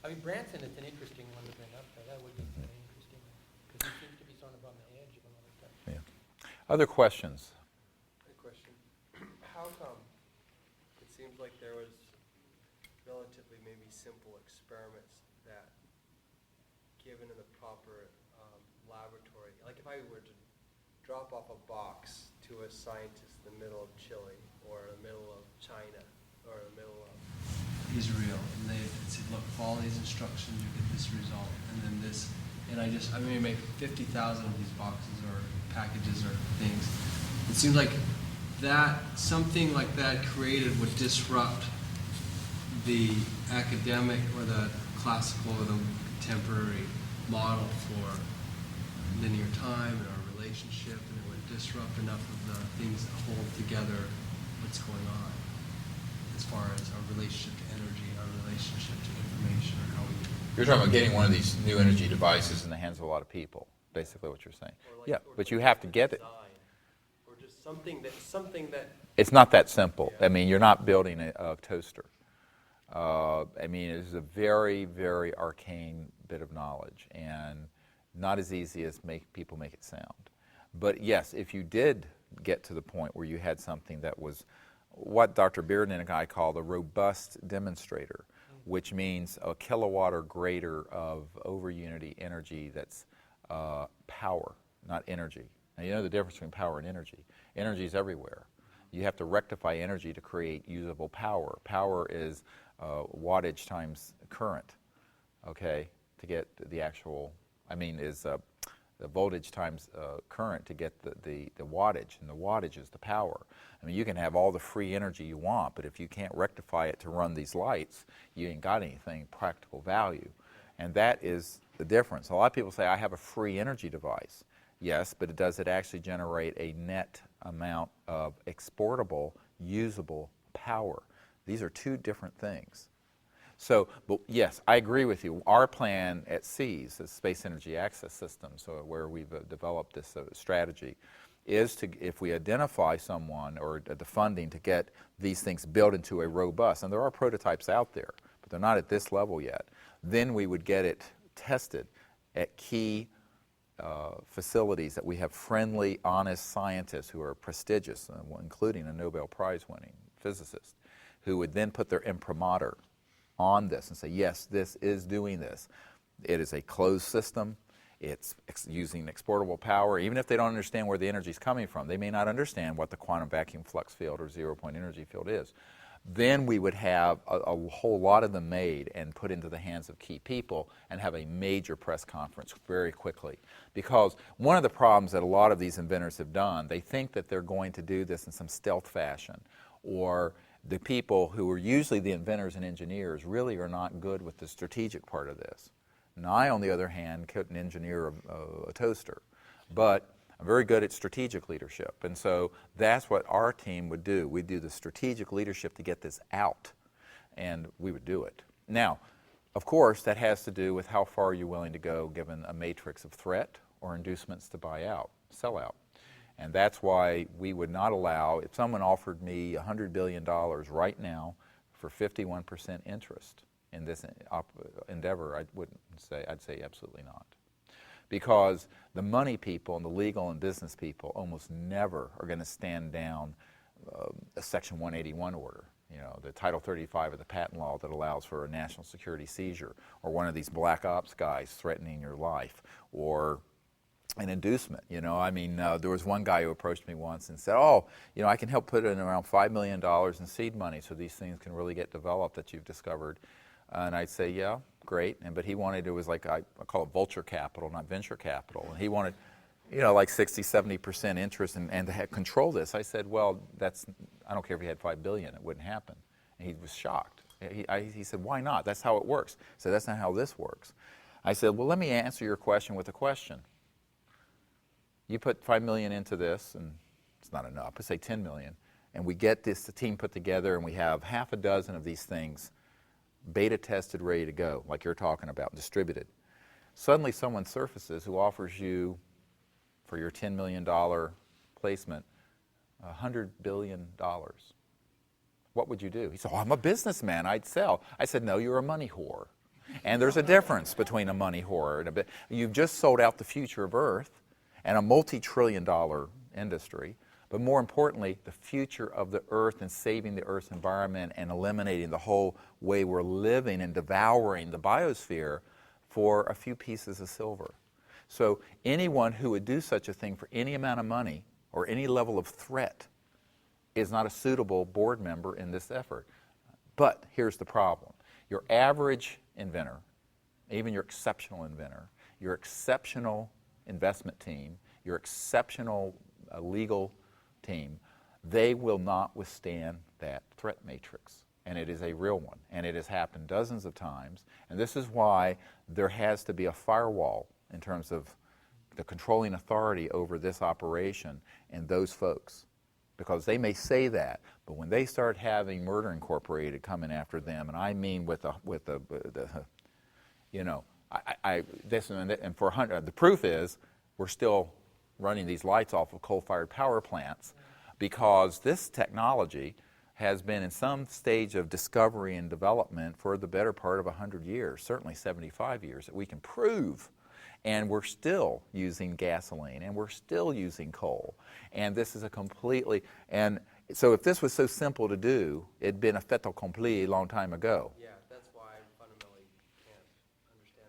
I mean, Branson is an interesting one to bring up, though. That would be kind of interesting, because he seems to be sort of on the edge of a lot of stuff. Yeah. Other questions? Good question. How come it seems like there was relatively maybe simple experiments that, given in the proper laboratory, like if I were to drop off a box to a scientist in the middle of Chile or the middle of China or the middle of Israel, and they said, look, follow these instructions, you get this result, and then this, and I mean, make 50,000 of these boxes or packages or things. It seems like that, something like that created would disrupt the academic or the classical or the contemporary model for linear time and our relationship, and it would disrupt enough of the things that hold together what's going on as far as our relationship to energy, our relationship to information, or how we... You're talking about getting one of these new energy devices in the hands of a lot of people, basically what you're saying. But you have to get it. Or just something that... It's not that simple. I mean, you're not building a toaster. I mean, it is a very, very arcane bit of knowledge, and not as easy as people make it sound. But yes, if you did get to the point where you had something that was what Dr. Bearden and I call the robust demonstrator, which means a kilowatt or greater of over-unity energy that's power, not energy. Now, you know the difference between power and energy. Energy is everywhere. You have to rectify energy to create usable power. Power is wattage times current, okay, to get the actual, is the voltage times current to get the wattage, and the wattage is the power. I mean, you can have all the free energy you want, but if you can't rectify it to run these lights, you ain't got anything practical value. And that is the difference. A lot of people say, I have a free energy device. Yes, but does it actually generate a net amount of exportable, usable power? These are two different things. So, but yes, I agree with you. Our plan at SEAS, the Space Energy Access System, so where we've developed this strategy, is to, if we identify someone or the funding to get these things built into a robust, and there are prototypes out there, but they're not at this level yet, then we would get it tested at key facilities that we have friendly, honest scientists who are prestigious, including a Nobel Prize-winning physicist, who would then put their imprimatur on this and say, yes, this is doing this. It is a closed system. It's using exportable power. Even if they don't understand where the energy is coming from, they may not understand what the quantum vacuum flux field or zero-point energy field is. Then we would have a whole lot of them made and put into the hands of key people and have a major press conference very quickly. Because one of the problems that a lot of these inventors have done, they think that they're going to do this in some stealth fashion, or the people who are usually the inventors and engineers really are not good with the strategic part of this. And I, on the other hand, couldn't engineer a toaster, but I'm very good at strategic leadership. And so that's what our team would do. We'd do the strategic leadership to get this out, and we would do it. Now, of course, that has to do with how far you're willing to go given a matrix of threat or inducements to buy out, sell out. And that's why we would not allow, if someone offered me $100 billion right now for 51% interest in this endeavor, I'd say absolutely not. Because the money people and the legal and business people almost never are going to stand down a Section 181 order, the Title 35 of the patent law that allows for a national security seizure, or one of these black ops guys threatening your life, or an inducement. There was one guy who approached me once and said, I can help put in around $5 million in seed money so these things can really get developed that you've discovered. And I'd say, yeah, great. But he wanted, it was like, I call it vulture capital, not venture capital. And he wanted, like 60, 70% interest and to control this. I said, well, I don't care if he had $5 billion, it wouldn't happen. And he was shocked. He said, why not? That's how it works. I said, that's not how this works. I said, well, let me answer your question with a question. You put $5 million into this, and it's not enough, let's say 10 million, and we get the team put together and we have half a dozen of these things beta tested, ready to go, like you're talking about, distributed. Suddenly someone surfaces who offers you, for your $10 million placement, $100 billion. What would you do? He said, oh, I'm a businessman, I'd sell. I said, no, you're a money whore. And there's a difference between a money whore and you've just sold out the future of Earth and a multi-trillion-dollar industry, but more importantly, the future of the Earth and saving the Earth's environment and eliminating the whole way we're living and devouring the biosphere for a few pieces of silver. So anyone who would do such a thing for any amount of money or any level of threat is not a suitable board member in this effort. But here's the problem. Your average inventor, even your exceptional inventor, your exceptional investment team, your exceptional legal team, they will not withstand that threat matrix. And it is a real one. And it has happened dozens of times. And this is why there has to be a firewall in terms of the controlling authority over this operation and those folks. Because they may say that, but when they start having Murder Incorporated coming after them, and I mean with the the proof is we're still running these lights off of coal-fired power plants because this technology has been in some stage of discovery and development for the better part of 100 years, certainly 75 years, that we can prove. And we're still using gasoline, and we're still using coal. And this is and so if this was so simple to do, it'd been a fait accompli a long time ago. Yeah, that's why I fundamentally can't understand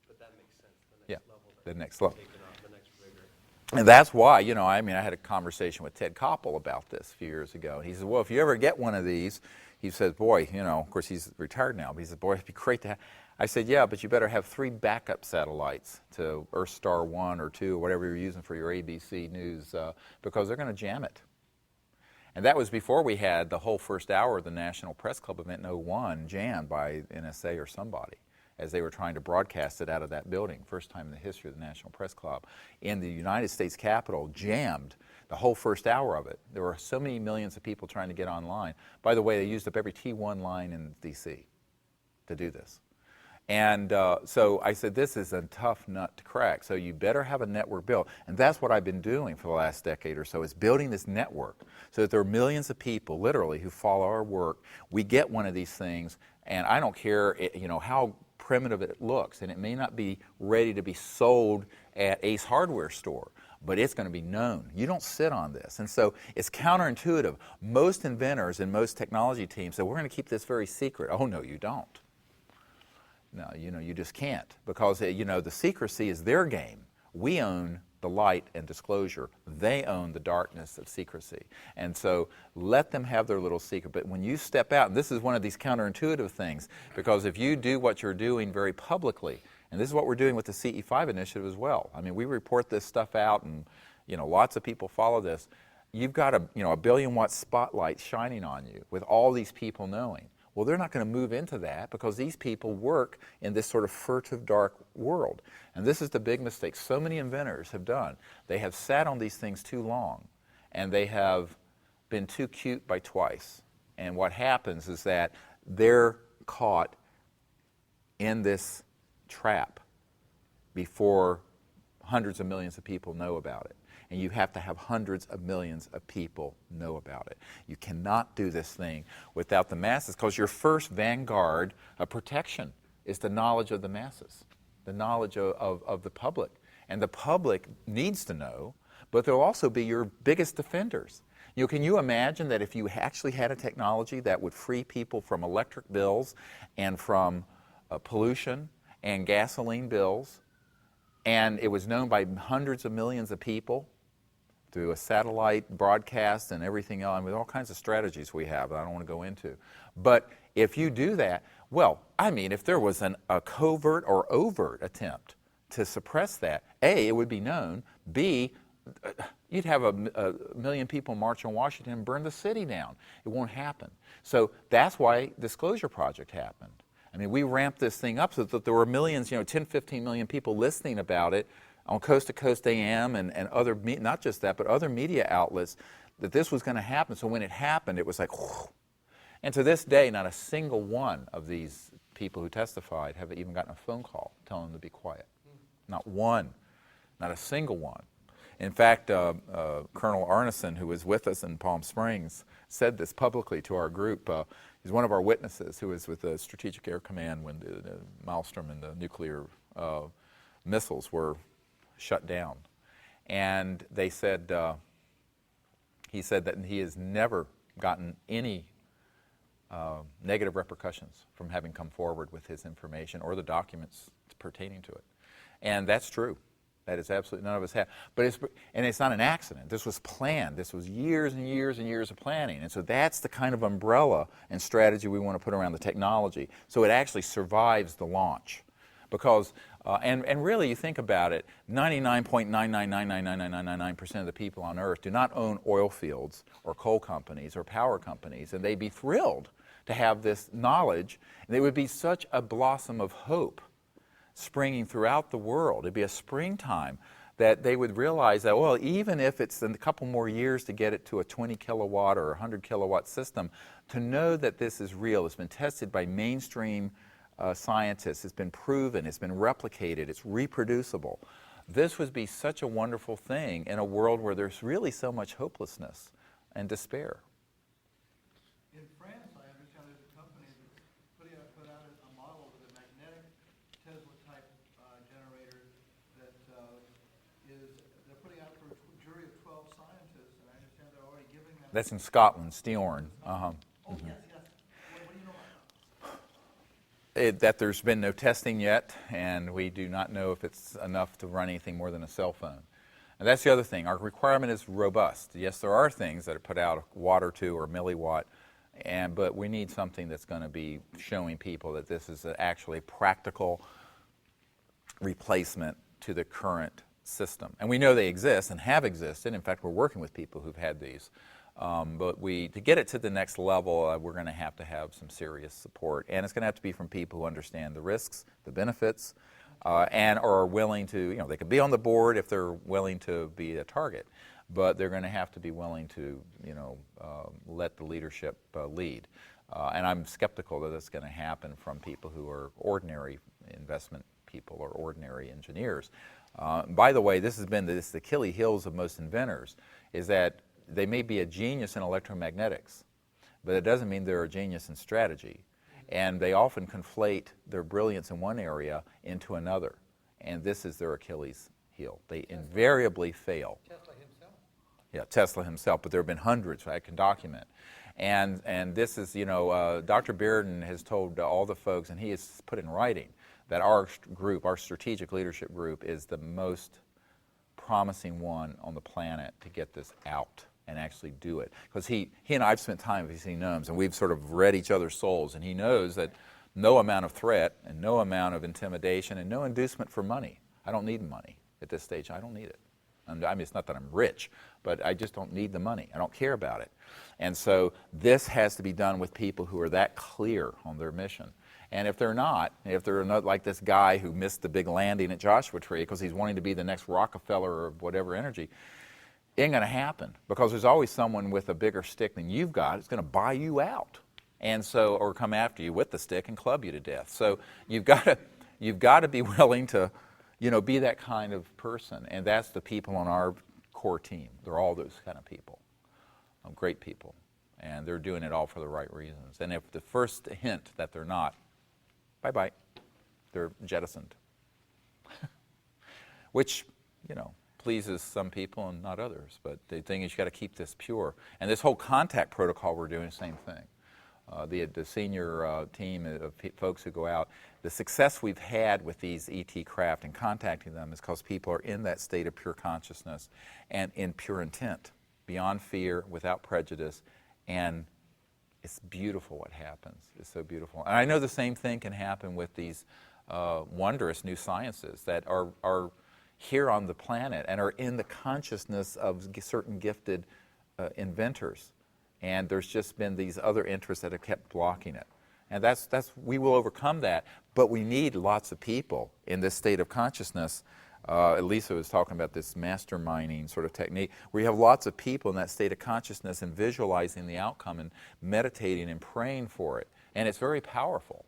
but that makes sense, the next level. The next level. Taken off, the next rigor. And that's why, I had a conversation with Ted Koppel about this a few years ago. He said, well, if you ever get one of these, he says, boy, of course he's retired now, but he said, boy, it'd be great to have. I said, yeah, but you better have 3 backup satellites to Earthstar 1 or 2 or whatever you're using for your ABC News because they're going to jam it. And that was before we had the whole first hour of the National Press Club event in 01 jammed by NSA or somebody as they were trying to broadcast it out of that building. First time in the history of the National Press Club. In the United States Capitol, jammed the whole first hour of it. There were so many millions of people trying to get online. By the way, they used up every T1 line in D.C. to do this. And so I said, this is a tough nut to crack. So you better have a network built. And that's what I've been doing for the last decade or so, is building this network so that there are millions of people, literally, who follow our work. We get one of these things, and I don't care how primitive it looks. And it may not be ready to be sold at Ace Hardware store, but it's going to be known. You don't sit on this. And so it's counterintuitive. Most inventors and most technology teams say, we're going to keep this very secret. Oh, no, you don't. No, you just can't because, the secrecy is their game. We own the light and disclosure. They own the darkness of secrecy. And so let them have their little secret. But when you step out, and this is one of these counterintuitive things, because if you do what you're doing very publicly, and this is what we're doing with the CE5 initiative as well. I mean, we report this stuff out and, lots of people follow this. You've got a 1 billion watt spotlight shining on you with all these people knowing. Well, they're not going to move into that because these people work in this sort of furtive, dark world. And this is the big mistake so many inventors have done. They have sat on these things too long, and they have been too cute by twice. And what happens is that they're caught in this trap before hundreds of millions of people know about it. And you have to have hundreds of millions of people know about it. You cannot do this thing without the masses because your first vanguard of protection is the knowledge of the masses, the knowledge of the public. And the public needs to know, but they'll also be your biggest defenders. Can you imagine that if you actually had a technology that would free people from electric bills and from pollution and gasoline bills, and it was known by hundreds of millions of people through a satellite broadcast and everything else, with all kinds of strategies we have that I don't want to go into. But if you do that, Well, I mean, if there was a covert or overt attempt to suppress that, A, it would be known, B, you'd have a million people march on Washington and burn the city down. It won't happen. So that's why Disclosure Project happened. I mean, we ramped this thing up so that there were millions, 10, 15 million people listening about it on Coast to Coast AM and other, not just that, but other media outlets, that this was going to happen. So when it happened, it was like, whew. And to this day, not a single one of these people who testified have even gotten a phone call telling them to be quiet. Not one. Not a single one. In fact, Colonel Arneson, who was with us in Palm Springs, said this publicly to our group. He's one of our witnesses who was with the Strategic Air Command when the Maelstrom and the nuclear missiles were shut down. And they said, he said that he has never gotten any negative repercussions from having come forward with his information or the documents pertaining to it. And that's true. That is absolutely, none of us have. But it's not an accident. This was planned. This was years and years and years of planning. And so that's the kind of umbrella and strategy we want to put around the technology. So it actually survives the launch. Because, and really, you think about it, 99.9999999% of the people on Earth do not own oil fields or coal companies or power companies. And they'd be thrilled to have this knowledge. And it would be such a blossom of hope springing throughout the world. It'd be a springtime that they would realize that, well, even if it's a couple more years to get it to a 20 kilowatt or 100 kilowatt system, to know that this is real, it's been tested by mainstream scientists, it's been proven, it's been replicated, it's reproducible. This would be such a wonderful thing in a world where there's really so much hopelessness and despair. In France, I understand there's a company that's put out a model with a magnetic Tesla-type generator that they're putting out for a jury of 12 scientists, and I understand they're already giving them... That's in Scotland, Steorn. Oh, yes, yes. What do you know about that? That there's been no testing yet, and we do not know if it's enough to run anything more than a cell phone. And that's the other thing. Our requirement is robust. Yes, there are things that are put out a watt or two or milliwatt, but we need something that's going to be showing people that this is actually a practical replacement to the current system. And we know they exist and have existed. In fact, we're working with people who've had these. But to get it to the next level, we're going to have some serious support. And it's going to have to be from people who understand the risks, the benefits, and are willing to, they could be on the board if they're willing to be a target. But they're going to have to be willing to, let the leadership lead. And I'm skeptical that it's going to happen from people who are ordinary investment people or ordinary engineers. By the way, this has been the Achilles heels of most inventors, is that they may be a genius in electromagnetics, but it doesn't mean they're a genius in strategy. And they often conflate their brilliance in one area into another. And this is their Achilles heel. They invariably fail. Tesla himself. Yeah, Tesla himself, but there have been hundreds I can document. And this is, Dr. Bearden has told all the folks, and he has put in writing, that our group, our strategic leadership group, is the most promising one on the planet to get this out and actually do it. Because he and I have spent time with he knows, and we've sort of read each other's souls, and he knows that no amount of threat and no amount of intimidation and no inducement for money. I don't need money at this stage. I don't need it. I mean, it's not that I'm rich, but I just don't need the money. I don't care about it. And so this has to be done with people who are that clear on their mission. And if they're not like this guy who missed the big landing at Joshua Tree because he's wanting to be the next Rockefeller or whatever energy, it ain't going to happen, because there's always someone with a bigger stick than you've got that's going to buy you out, and so, or come after you with the stick and club you to death. So you've got to be willing to, be that kind of person, and that's the people on our core team. They're all those kind of people, great people, and they're doing it all for the right reasons. And if the first hint that they're not, bye-bye, they're jettisoned, which, pleases some people and not others. But the thing is, you got to keep this pure. And this whole contact protocol we're doing the same thing. The senior team of folks who go out, the success we've had with these ET craft and contacting them is because people are in that state of pure consciousness and in pure intent, beyond fear, without prejudice, and it's beautiful what happens. It's so beautiful. And I know the same thing can happen with these wondrous new sciences that are here on the planet and are in the consciousness of certain gifted inventors. And there's just been these other interests that have kept blocking it. And we will overcome that, but we need lots of people in this state of consciousness. Elisa was talking about this masterminding sort of technique, where you have lots of people in that state of consciousness and visualizing the outcome and meditating and praying for it. And it's very powerful,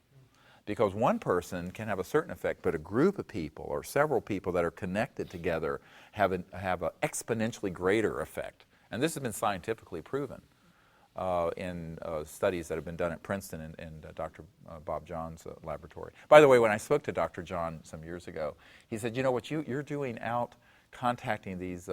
because one person can have a certain effect, but a group of people or several people that are connected together have an exponentially greater effect. And this has been scientifically proven in studies that have been done at Princeton and Dr. Bob John's laboratory. By the way, when I spoke to Dr. John some years ago, he said, you know, what you're doing out contacting these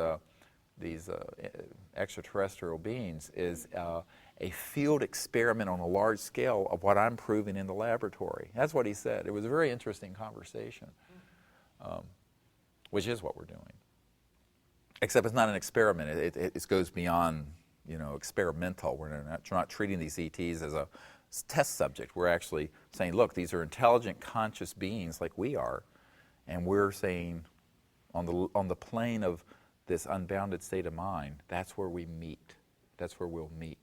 extraterrestrial beings is a field experiment on a large scale of what I'm proving in the laboratory. That's what he said. It was a very interesting conversation, which is what we're doing. Except it's not an experiment. It goes beyond, experimental. We're not treating these ETs as a test subject. We're actually saying, look, these are intelligent, conscious beings like we are, and we're saying on the plane of this unbounded state of mind, that's where we meet. That's where we'll meet.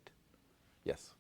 Yes?